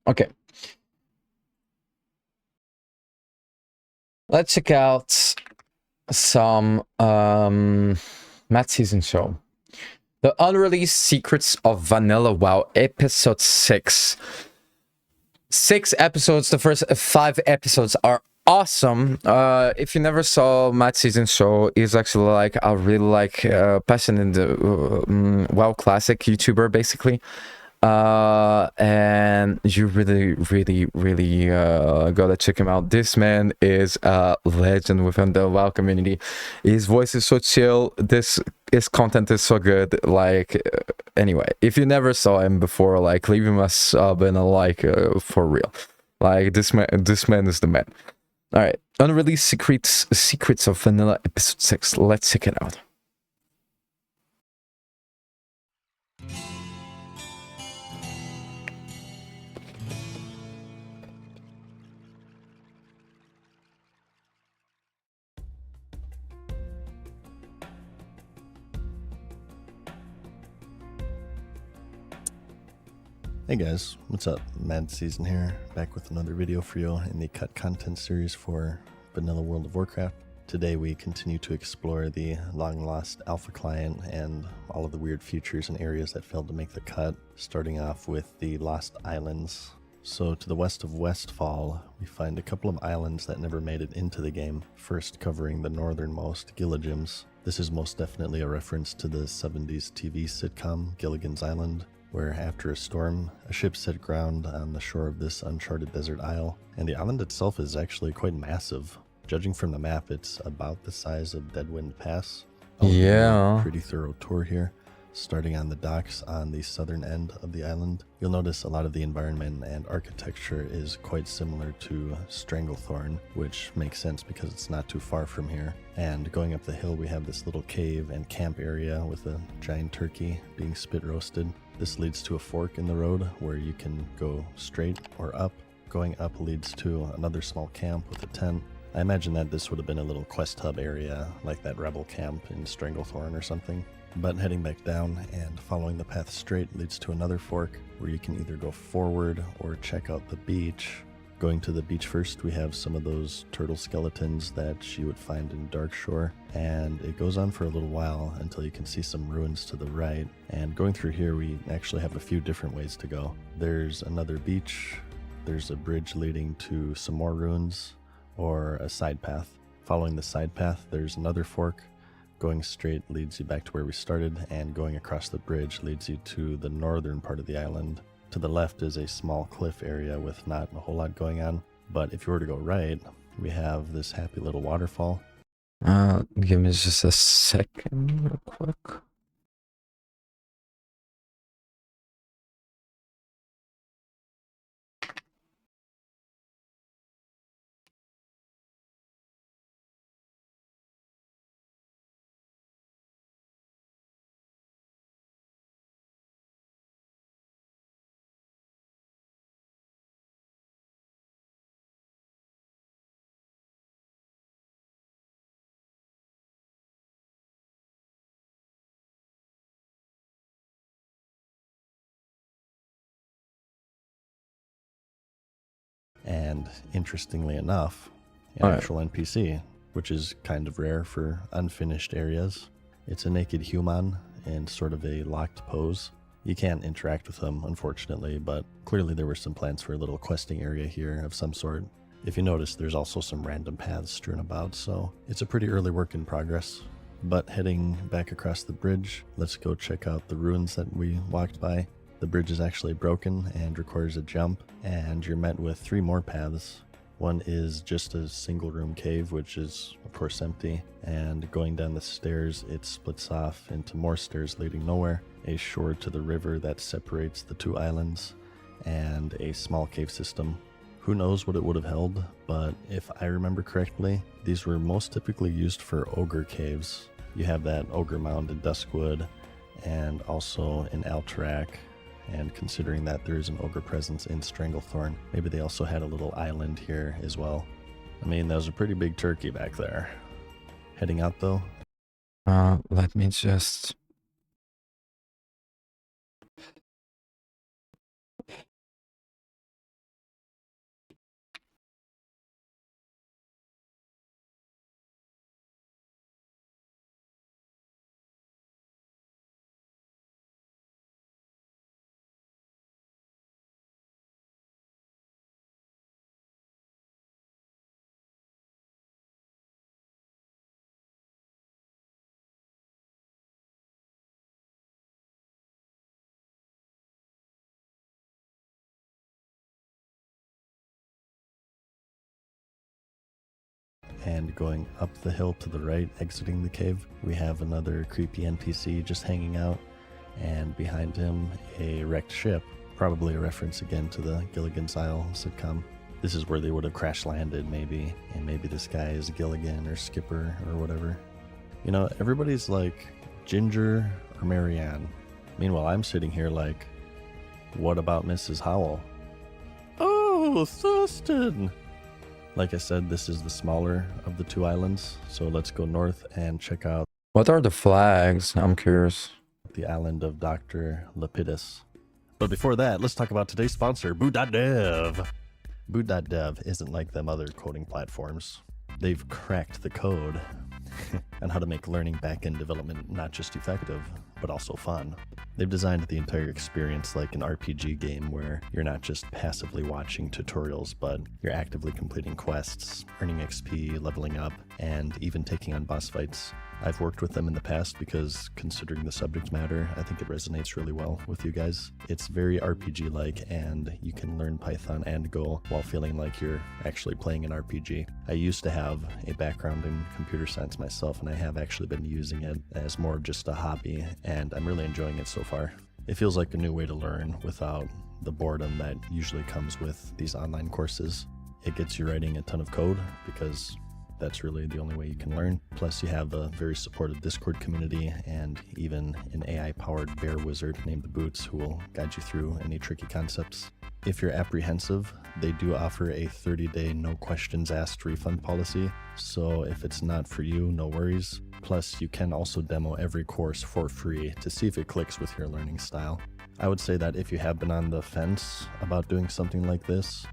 Okay. Let's check out some Matt season show. The Unreleased Secrets of Vanilla WoW, episode 6. 6 episodes. The first 5 episodes are awesome. If you never saw Matt season show, he's actually like a really passionate in the WoW classic YouTuber basically. And you really gotta check him out. This man is a legend within the WoW community. His voice is so chill. His content is so good. Like, anyway, if you never saw him before, like, leave him a sub and a like for real. Like, this man is the man. All right, Unreleased Secrets of Vanilla episode 6. Let's check it out. Hey guys, what's up? Mad Season here, back with another video for you in the cut content series for Vanilla World of Warcraft. Today we continue to explore the long lost alpha client and all of the weird features and areas that failed to make the cut, starting off with the Lost Islands. So to the west of Westfall, we find a couple of islands that never made it into the game, first covering the northernmost, Gilligan's. This is most definitely a reference to the 70s TV sitcom Gilligan's Island, where after a storm, a ship set ground on the shore of this uncharted desert isle, and the island itself is actually quite massive. Judging from the map, it's about the size of Deadwind Pass. Yeah. Pretty thorough tour here. Starting on the docks on the southern end of the island, you'll notice a lot of the environment and architecture is quite similar to Stranglethorn, which makes sense because it's not too far from here. And going up the hill, we have this little cave and camp area with a giant turkey being spit roasted. This leads to a fork in the road where you can go straight or up. Going up leads to another small camp with a tent. I imagine that this would have been a little quest hub area like that rebel camp in Stranglethorn or something. But heading back down and following the path straight leads to another fork where you can either go forward or check out the beach. Going to the beach first, we have some of those turtle skeletons that you would find in Darkshore, and it goes on for a little while until you can see some ruins to the right. And going through here, we actually have a few different ways to go. There's another beach, there's a bridge leading to some more ruins, or a side path. Following the side path, there's another fork. Going straight leads you back to where we started, and going across the bridge leads you to the northern part of the island. To the left is a small cliff area with not a whole lot going on, but if you were to go right, we have this happy little waterfall. Give me just a second real quick. And interestingly enough, an Alright. actual NPC, which is kind of rare for unfinished areas. It's a naked human in sort of a locked pose. You can't interact with them, unfortunately, but clearly there were some plans for a little questing area here of some sort. If you notice, there's also some random paths strewn about, so it's a pretty early work in progress. But heading back across the bridge, let's go check out the ruins that we walked by. The bridge is actually broken and requires a jump, and you're met with 3 more paths. One is just a single room cave, which is of course empty, and going down the stairs it splits off into more stairs leading nowhere, a shore to the river that separates the 2 islands, and a small cave system. Who knows what it would have held, but if I remember correctly, these were most typically used for ogre caves. You have that ogre mound in Duskwood, and also in Alterac. And considering that there is an ogre presence in Stranglethorn, maybe they also had a little island here as well. I mean, that was a pretty big turkey back there. Heading out though. Let me just... And going up the hill to the right, exiting the cave, we have another creepy NPC just hanging out, and behind him a wrecked ship, probably a reference again to the Gilligan's Isle sitcom. This is where they would have crash landed maybe, and maybe this guy is Gilligan or Skipper or whatever. You know, everybody's like Ginger or Marianne. Meanwhile, I'm sitting here like, what about Mrs. Howell? Oh, Thurston! Like I said, this is the smaller of the 2 islands, so let's go north and check out... What are the flags? I'm curious. The island of Dr. Lepidus. But before that, let's talk about today's sponsor, Boot.dev. Boot.dev isn't like them other coding platforms. They've cracked the code on how to make learning backend development not just effective, but also fun. They've designed the entire experience like an RPG game where you're not just passively watching tutorials, but you're actively completing quests, earning XP, leveling up, and even taking on boss fights. I've worked with them in the past because, considering the subject matter, I think it resonates really well with you guys. It's very RPG-like, and you can learn Python and Go while feeling like you're actually playing an RPG. I used to have a background in computer science myself, and I have actually been using it as more of just a hobby, and I'm really enjoying it so far. It feels like a new way to learn without the boredom that usually comes with these online courses. It gets you writing a ton of code because that's really the only way you can learn. Plus you have a very supportive Discord community and even an AI-powered bear wizard named the Boots who will guide you through any tricky concepts. If you're apprehensive, they do offer a 30-day no questions asked refund policy, so if it's not for you, no worries. Plus you can also demo every course for free to see if it clicks with your learning style. I would say that if you have been on the fence about doing something like this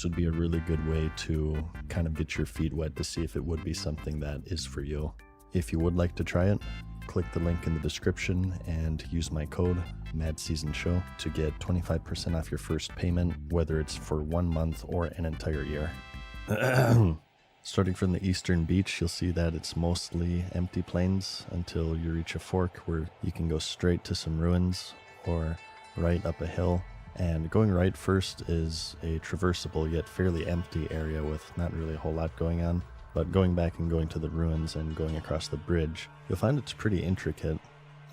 would be a really good way to kind of get your feet wet to see if it would be something that is for you. If you would like to try it, click the link in the description and use my code MADSEASONSHOW to get 25% off your first payment, whether it's for 1 month or an entire year. Starting from the eastern beach, you'll see that it's mostly empty plains until you reach a fork where you can go straight to some ruins or right up a hill. And going right first is a traversable yet fairly empty area with not really a whole lot going on. But going back and going to the ruins and going across the bridge, you'll find it's pretty intricate.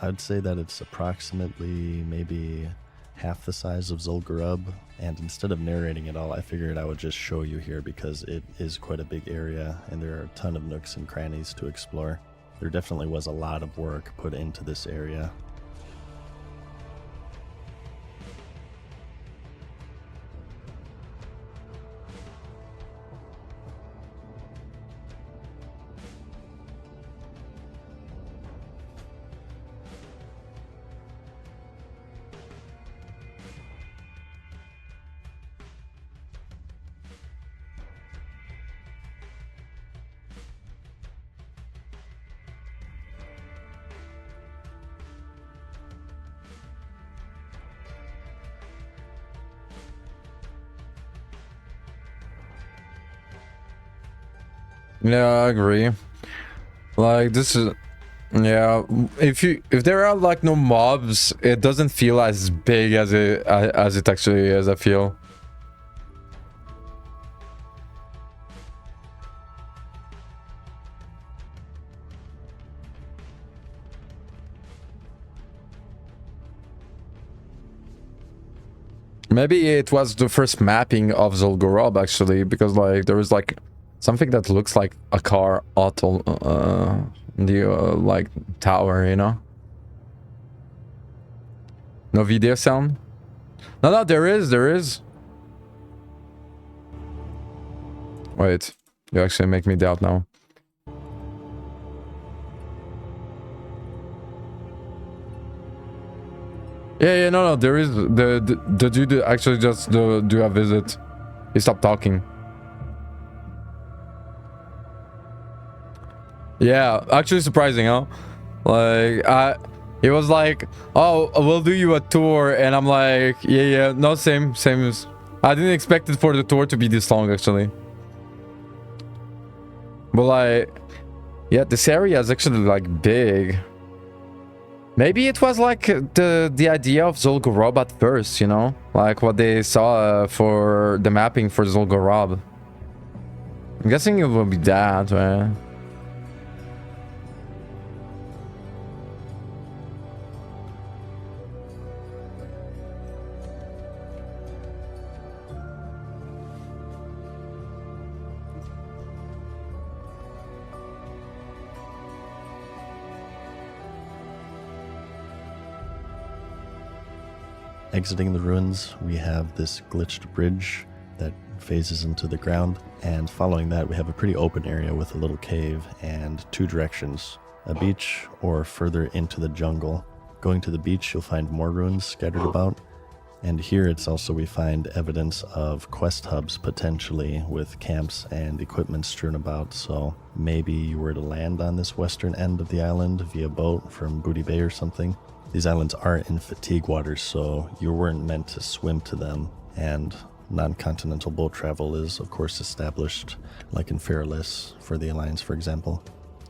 I'd say that it's approximately maybe half the size of Zul'Gurub, and instead of narrating it all, I figured I would just show you here because it is quite a big area and there are a ton of nooks and crannies to explore. There definitely was a lot of work put into this area. Yeah, I agree. Like, this is, yeah, if there are like no mobs, it doesn't feel as big as it actually is, I feel. Maybe it was the first mapping of Zul'Gurub actually, because like there is like something that looks like a car auto the like tower, you know? No video sound? No, there is. Wait, you actually make me doubt now. Yeah, no, there is. The dude actually just do a visit. He stopped talking. Yeah, actually surprising, huh? Like, it was like, oh, we'll do you a tour, and I'm like, yeah, no, same. I didn't expect it for the tour to be this long, actually. But like, yeah, this area is actually like big. Maybe it was like the idea of Zul'Gurub at first, you know, like what they saw for the mapping for Zul'Gurub. I'm guessing it will be that, right? Exiting the ruins, we have this glitched bridge that phases into the ground, and following that we have a pretty open area with a little cave and two directions, a beach or further into the jungle. Going to the beach, you'll find more ruins scattered about, and here it's also we find evidence of quest hubs potentially with camps and equipment strewn about, so maybe you were to land on this western end of the island via boat from Booty Bay or something. These islands are in fatigue waters, so you weren't meant to swim to them, and non-continental boat travel is, of course, established, like in Fairless for the Alliance, for example.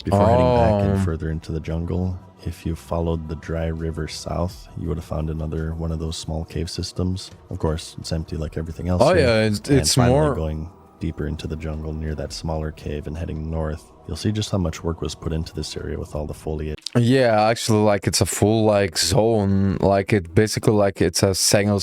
Before heading back and further into the jungle, if you followed the dry river south, you would have found another one of those small cave systems. Of course, it's empty like everything else. Oh here. yeah, it's more going deeper into the jungle near that smaller cave and heading north. You'll see just how much work was put into this area with all the foliage. Yeah, actually, like it's a full like zone. Like it basically like it's a second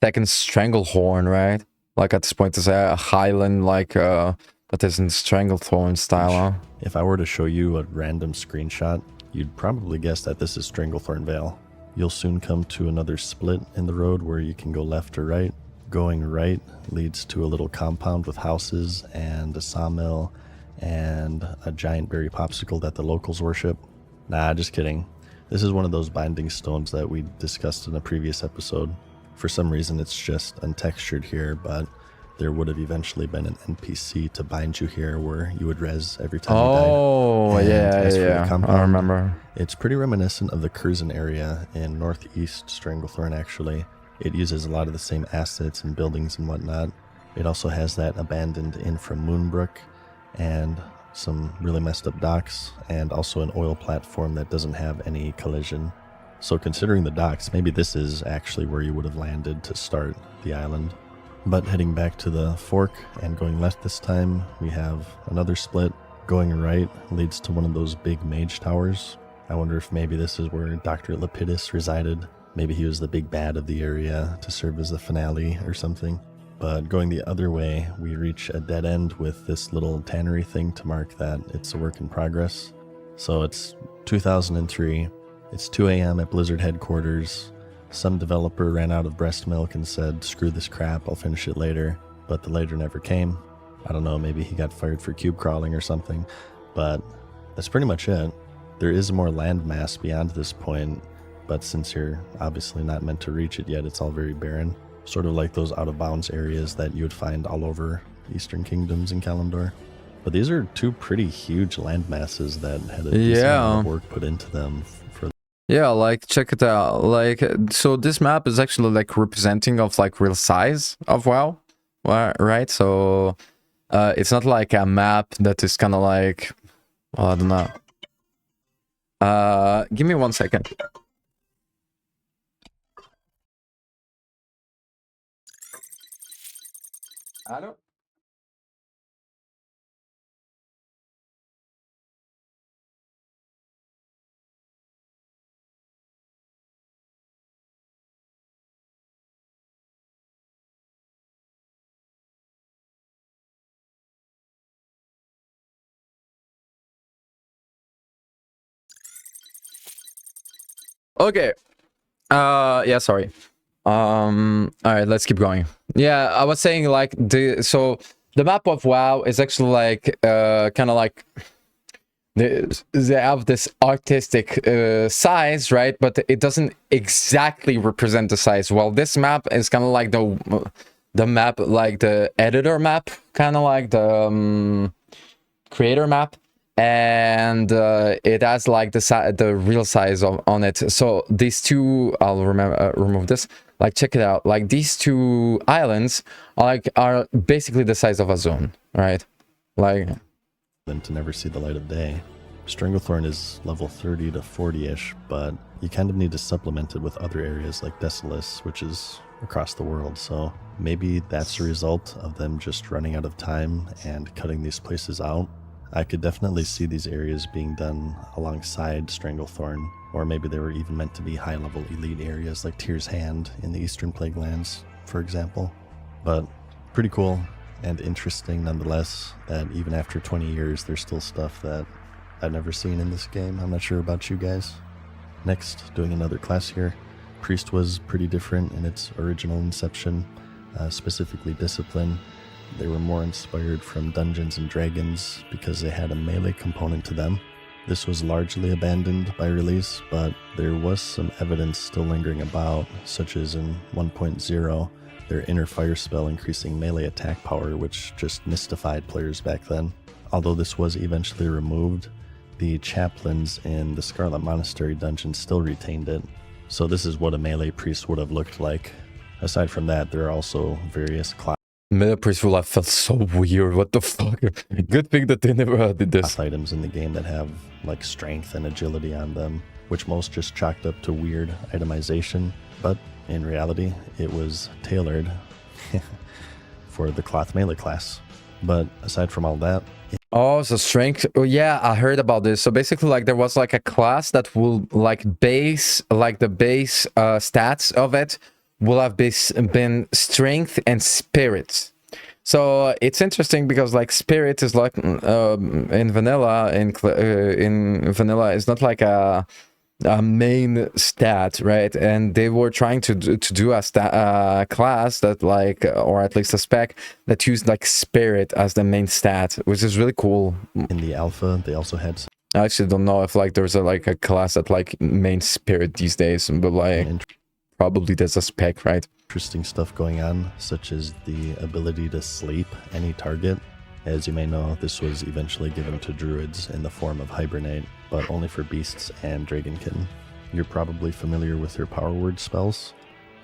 Stranglethorn, right? Like at this point, it's a highland like that is in Stranglethorn style. Huh? If I were to show you a random screenshot, you'd probably guess that this is Stranglethorn Vale. You'll soon come to another split in the road where you can go left or right. Going right leads to a little compound with houses and a sawmill and a giant berry popsicle that the locals worship. Nah, just kidding. This is one of those binding stones that we discussed in a previous episode. For some reason it's just untextured here, but there would have eventually been an NPC to bind you here where you would res every time you died. Oh, yeah, compound, I remember. It's pretty reminiscent of the Curzon area in northeast Stranglethorn, actually. It uses a lot of the same assets and buildings and whatnot. It also has that abandoned inn from Moonbrook, and some really messed up docks, and also an oil platform that doesn't have any collision. So considering the docks, maybe this is actually where you would have landed to start the island. But heading back to the fork and going left this time, we have another split. Going right leads to one of those big mage towers. I wonder if maybe this is where Dr. Lapidus resided. Maybe he was the big bad of the area to serve as the finale or something. But going the other way, we reach a dead end with this little tannery thing to mark that it's a work in progress. So it's 2003. It's 2 a.m. at Blizzard headquarters. Some developer ran out of breast milk and said, screw this crap, I'll finish it later. But the later never came. I don't know, maybe he got fired for cube crawling or something. But that's pretty much it. There is more landmass beyond this point, but since you're obviously not meant to reach it yet, it's all very barren. Sort of like those out-of-bounds areas that you would find all over Eastern Kingdoms in Kalimdor. But these are two pretty huge landmasses that had a decent amount of work put into them. Yeah, like, check it out. Like, so this map is actually, like, representing of, like, real size of WoW, right? So, it's not like a map that is kind of like, well, I don't know. Give me 1 second. Hello? Okay. Yeah, sorry. All right, let's keep going. Yeah, I was saying, like, the map of WoW is actually like kind of like they have this artistic size, right? But it doesn't exactly represent the size. Well, this map is kind of like the map, like the editor map, kind of like the creator map. And it has like the real size on it. So these two, I'll remove this. Like, check it out. Like, these two islands are basically the size of a zone, right? Like, than to never see the light of day. Stranglethorn is level 30 to 40-ish, but you kind of need to supplement it with other areas like Desolus, which is across the world. So maybe that's a result of them just running out of time and cutting these places out. I could definitely see these areas being done alongside Stranglethorn, or maybe they were even meant to be high-level elite areas like Tyr's Hand in the Eastern Plaguelands, for example. But pretty cool and interesting nonetheless that even after 20 years there's still stuff that I've never seen in this game. I'm not sure about you guys. Next, doing another class here. Priest was pretty different in its original inception, specifically Discipline. They were more inspired from Dungeons and Dragons because they had a melee component to them. This was largely abandoned by release, but there was some evidence still lingering about, such as in 1.0, their inner fire spell increasing melee attack power, which just mystified players back then. Although this was eventually removed, the chaplains in the Scarlet Monastery dungeon still retained it. So this is what a melee priest would have looked like. Aside from that, there are also various classes. Melee priest will have felt so weird. What the fuck? Good thing that they never did this. Items in the game that have like strength and agility on them, which most just chalked up to weird itemization, but in reality, it was tailored for the cloth melee class. But aside from all that, oh, so strength. Oh yeah, I heard about this. So basically, like, there was like a class that will like base, like the base stats of it will have been strength and spirit. So it's interesting because like spirit is like in vanilla, in vanilla is not like a main stat, right? And they were trying to do a class that like, or at least a spec that used like spirit as the main stat, which is really cool. In the alpha, they also had. I actually don't know if like there's like a class that like main spirit these days, but like probably there's a spec, right? Interesting stuff going on, such as the ability to sleep any target. As you may know, this was eventually given to druids in the form of Hibernate, but only for beasts and Dragonkin. You're probably familiar with their power word spells.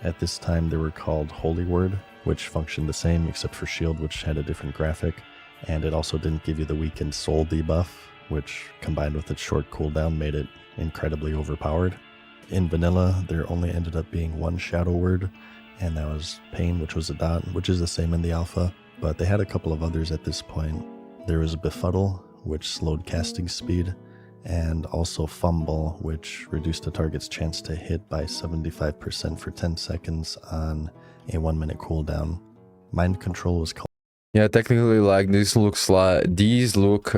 At this time they were called Holy Word, which functioned the same except for shield, which had a different graphic, and it also didn't give you the weakened soul debuff, which combined with its short cooldown made it incredibly overpowered. In vanilla, there only ended up being one shadow word, and that was pain, which was a dot, which is the same in the alpha, but they had a couple of others at this point. There was befuddle, which slowed casting speed, and also fumble, which reduced a target's chance to hit by 75% for 10 seconds on a 1 minute cooldown. Mind control was called. Yeah, technically, like these look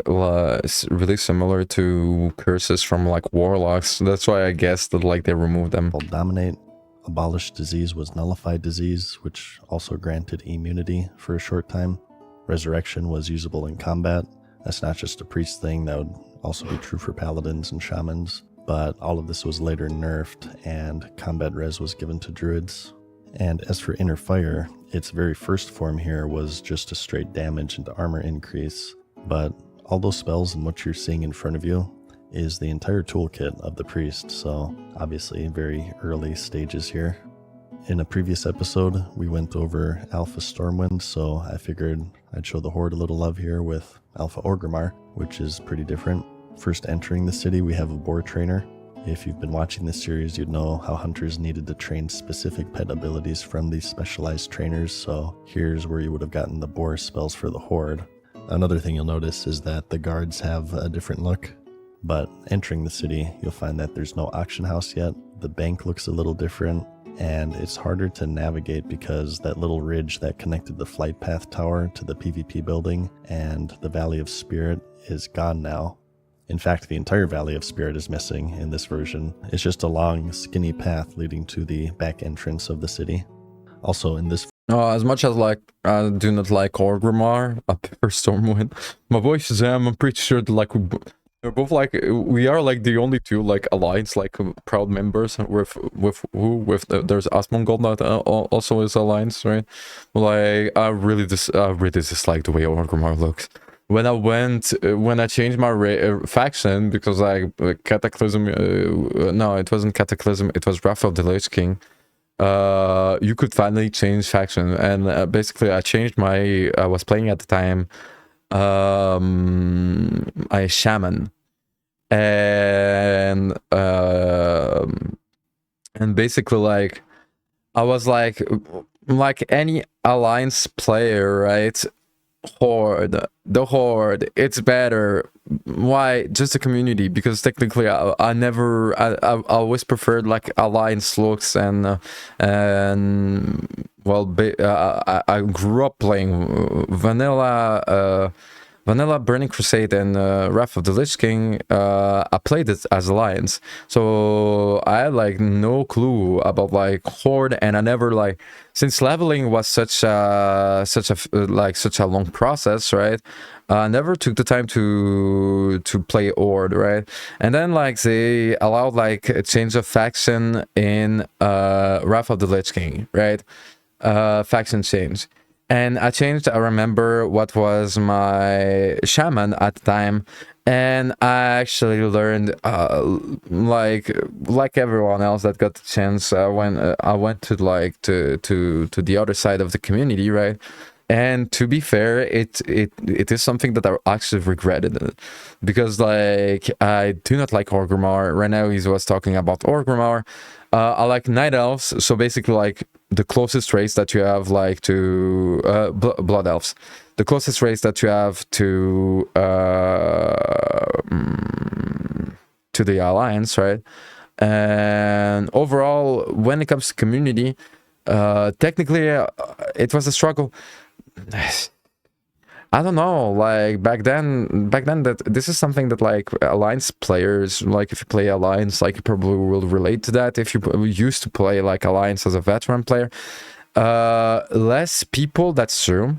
really similar to curses from like warlocks. That's why I guess that like they removed them. Dominate. Abolish disease was nullified disease, which also granted immunity for a short time. Resurrection was usable in combat. That's not just a priest thing, that would also be true for paladins and shamans. But all of this was later nerfed, and combat res was given to druids. And as for Inner Fire, its very first form here was just a straight damage and armor increase. But all those spells and what you're seeing in front of you is the entire toolkit of the priest, so obviously very early stages here. In a previous episode, we went over Alpha Stormwind, so I figured I'd show the Horde a little love here with Alpha Orgrimmar, which is pretty different. First entering the city, we have a boar trainer. If you've been watching this series, you'd know how hunters needed to train specific pet abilities from these specialized trainers, so here's where you would have gotten the boar spells for the Horde. Another thing you'll notice is that the guards have a different look, but entering the city, you'll find that there's no auction house yet. The bank looks a little different, and it's harder to navigate because that little ridge that connected the flight path tower to the PvP building and the Valley of Spirit is gone now. In fact, the entire Valley of Spirit is missing in this version. It's just a long, skinny path leading to the back entrance of the city. Also in this... As much as like I do not like Orgrimmar, I prefer Stormwind. My boy Shazam, I'm pretty sure that like we're both like, we are like the only two like alliance like proud members with there's Asmongold that also is alliance, right? Like I really dislike the way Orgrimmar looks. When I changed my faction, because I Cataclysm, no, it wasn't Cataclysm, it was Wrath of the Lich King. You could finally change faction, and basically I changed I was playing at the time a shaman, and basically like I was like any alliance player, right? The Horde, it's better. Why? Just a community, because technically I always preferred like alliance looks, and well, I grew up playing vanilla Burning Crusade and Wrath of the Lich King. I played it as alliance, so I had like no clue about like Horde, and I never like, since leveling was such a long process, right? I never took the time to play Horde, right? And then like they allowed like a change of faction in Wrath of the Lich King, right? Faction change. And I changed, I remember what was my shaman at the time, and I actually learned, like everyone else that got the chance, when I went to like to the other side of the community, right? And to be fair, it is something that I actually regretted, because like I do not like Orgrimmar. Right now he was talking about Orgrimmar. I like Night Elves, so basically like the closest race that you have like to Blood Elves, the closest race that you have to the Alliance, right? And overall, when it comes to community, technically it was a struggle. I don't know, like back then that this is something that like alliance players, like if you play alliance, like you probably will relate to that if you used to play like alliance as a veteran player. Less people, that's true,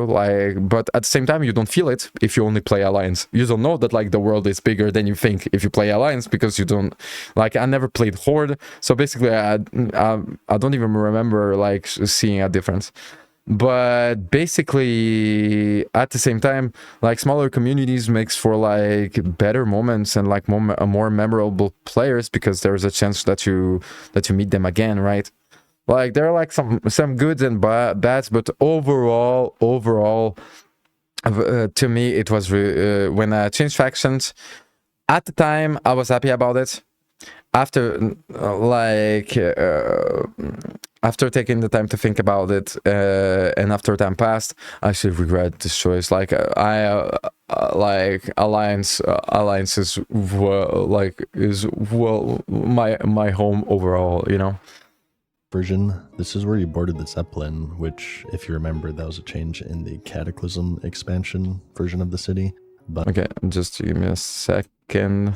like, but at the same time you don't feel it if you only play alliance. You don't know that like the world is bigger than you think if you play alliance, because you don't, like, I never played Horde, so basically I don't even remember like seeing a difference. But basically at the same time, like smaller communities makes for like better moments and like more memorable players, because there's a chance that you meet them again, right? Like there are like some goods and bads, but overall To me, it was when I changed factions. At the time, I was happy about it. After after taking the time to think about it, and after time passed, I actually regret this choice. Like alliances is my home overall, you know. Version, this is where you boarded the Zeppelin, which, if you remember, that was a change in the Cataclysm expansion version of the city. But okay, just give me a second.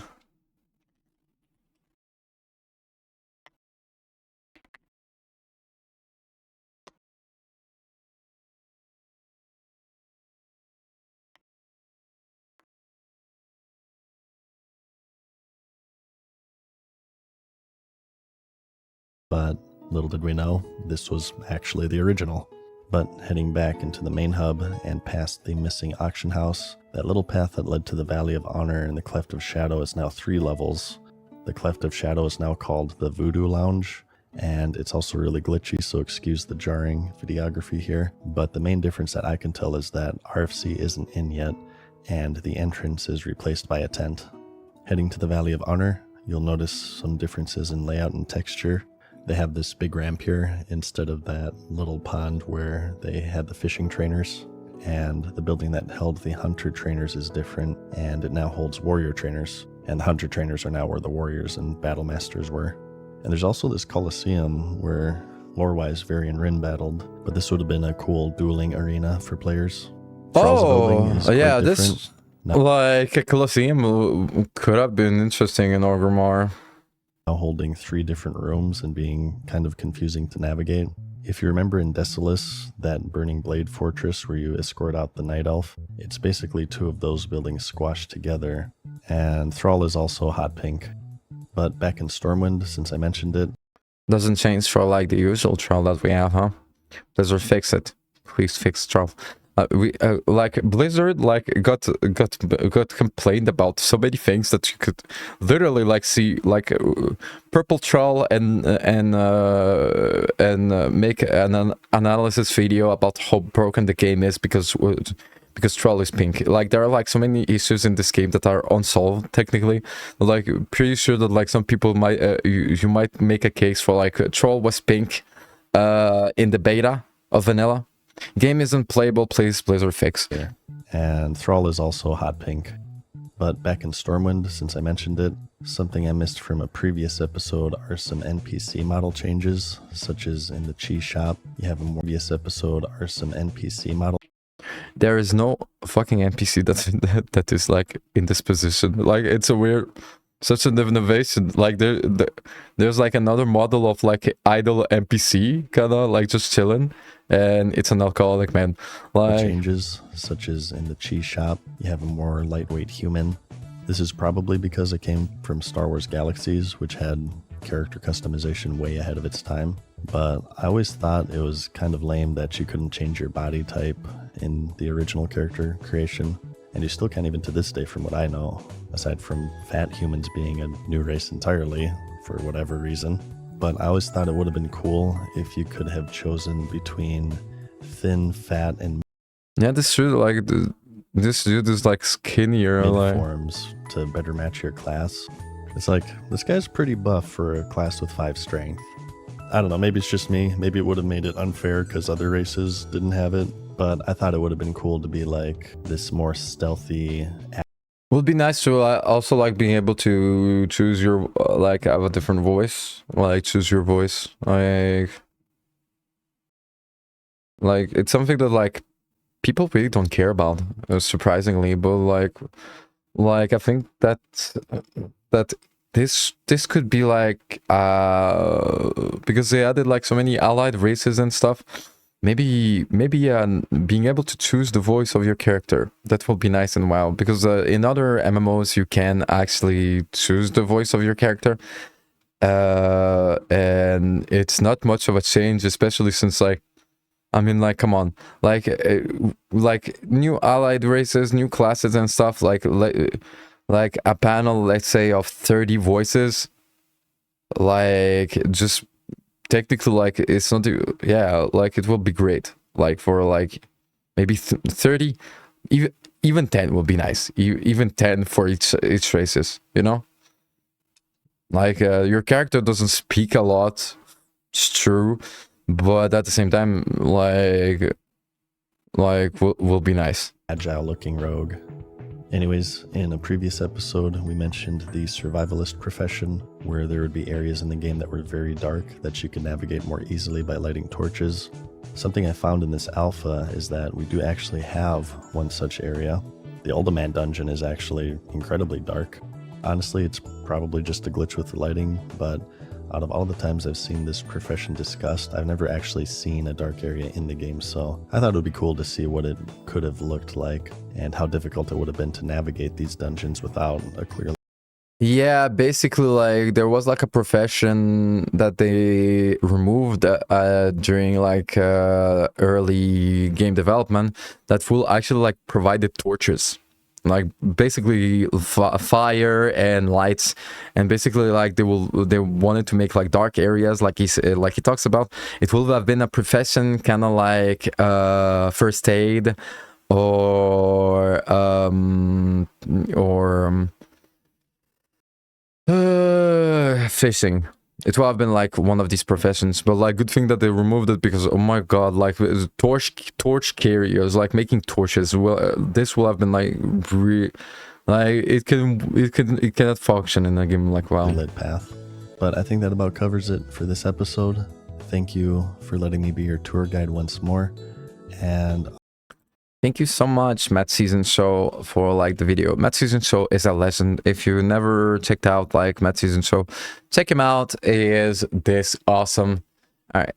But little did we know, this was actually the original. But heading back into the main hub and past the missing auction house, that little path that led to the Valley of Honor and the Cleft of Shadow is now 3 levels. The Cleft of Shadow is now called the Voodoo Lounge, and it's also really glitchy, so excuse the jarring videography here. But the main difference that I can tell is that RFC isn't in yet, and the entrance is replaced by a tent. Heading to the Valley of Honor, you'll notice some differences in layout and texture. They have this big ramp here instead of that little pond where they had the fishing trainers. And the building that held the hunter trainers is different, and it now holds warrior trainers. And the hunter trainers are now where the warriors and battle masters were. And there's also this Colosseum where lore-wise Vary and Rin battled, but this would have been a cool dueling arena for players. Oh, yeah, this like a Colosseum could have been interesting in Orgrimmar. Now holding 3 different rooms and being kind of confusing to navigate. If you remember in Desolus, that Burning Blade Fortress where you escort out the Night Elf, it's basically 2 of those buildings squashed together. And Thrall is also hot pink. But back in Stormwind, since I mentioned it, doesn't change Thrall like the usual Thrall that we have, huh? Blizzard, fix it. Please fix Thrall. We like Blizzard got complained about so many things that you could literally like see like purple troll and make an analysis video about how broken the game is because troll is pink. Like there are like so many issues in this game that are unsolved technically. Like pretty sure that like some people might you might make a case for like troll was pink in the beta of vanilla. Game isn't playable, please Blizzard fix. And Thrall is also hot pink. But back in Stormwind, since I mentioned it, something I missed from a previous episode are some NPC model changes, such as in the Chi shop. You have a more previous episode are some NPC model. There is no fucking NPC that is like in this position. Like it's a weird, such an innovation. Like there's like another model of like idle NPC kind of like just chilling. And it's an alcoholic man. Like Changes, such as in the Chi shop, you have a more lightweight human. This is probably because it came from Star Wars Galaxies, which had character customization way ahead of its time. But I always thought it was kind of lame that you couldn't change your body type in the original character creation. And you still can't even to this day from what I know, aside from fat humans being a new race entirely, for whatever reason. But I always thought it would have been cool if you could have chosen between thin, fat, and yeah, this dude like this dude is like skinnier, like forms to better match your class. It's like this guy's pretty buff for a class with 5 strength. I don't know, maybe it's just me. Maybe it would have made it unfair because other races didn't have it. But I thought it would have been cool to be like this more stealthy. Would be nice to also like being able to choose your like have a different voice, like choose your voice, like it's something that like people really don't care about, surprisingly. But like I think that this could be like because they added like so many allied races and stuff. Maybe being able to choose the voice of your character, that will be nice and WoW, because in other MMOs you can actually choose the voice of your character, and it's not much of a change, especially since like I mean like come on, like new allied races, new classes and stuff, like a panel, let's say, of 30 voices, like just technically like it's not, yeah, like it will be great like for like maybe 30 Even 10 would be nice. Even 10 for each races, you know? Like, your character doesn't speak a lot, it's true, but at the same time, like will be nice. Agile looking rogue. Anyways, in a previous episode, we mentioned the survivalist profession, where there would be areas in the game that were very dark that you could navigate more easily by lighting torches. Something I found in this alpha is that we do actually have one such area. The Uldaman dungeon is actually incredibly dark. Honestly, it's probably just a glitch with the lighting, but out of all the times I've seen this profession discussed, I've never actually seen a dark area in the game, so I thought it would be cool to see what it could have looked like and how difficult it would have been to navigate these dungeons without a clear... Yeah, basically, like, there was like a profession that they removed during like early game development that will actually like provide the torches. Like basically fire and lights, and basically like they wanted to make like dark areas, like he talks about. It will have been a profession kind of like first aid or fishing. It will have been like one of these professions, but like good thing that they removed it, because oh my god, like torch carriers, like making torches, well, this will have been like it cannot function in a game like WoW. Lit path. But I think that about covers it for this episode. Thank you for letting me be your tour guide once more, and thank you so much, Matt Season Show, for like the video. Matt Season Show is a legend. If you never checked out like Matt Season Show, check him out. He is this awesome. All right.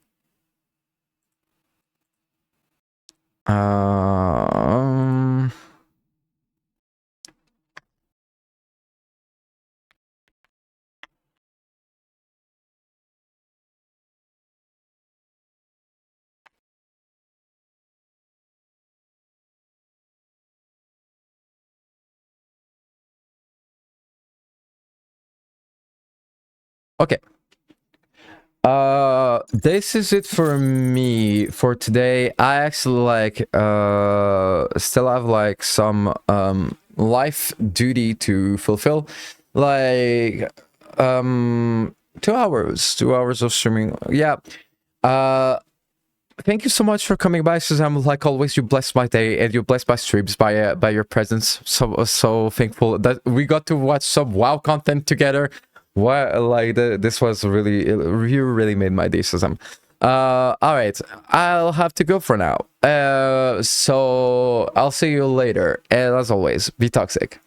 Okay. This is it for me for today. I actually like still have like some life duty to fulfill, like 2 hours of streaming. Yeah. Thank you so much for coming by, Shazam. Like always, you bless my day and you bless my streams by your presence. So thankful that we got to watch some WoW content together. What, like, this was really, you really made my day, Shazam. All right, I'll have to go for now. So I'll see you later. And as always, be toxic.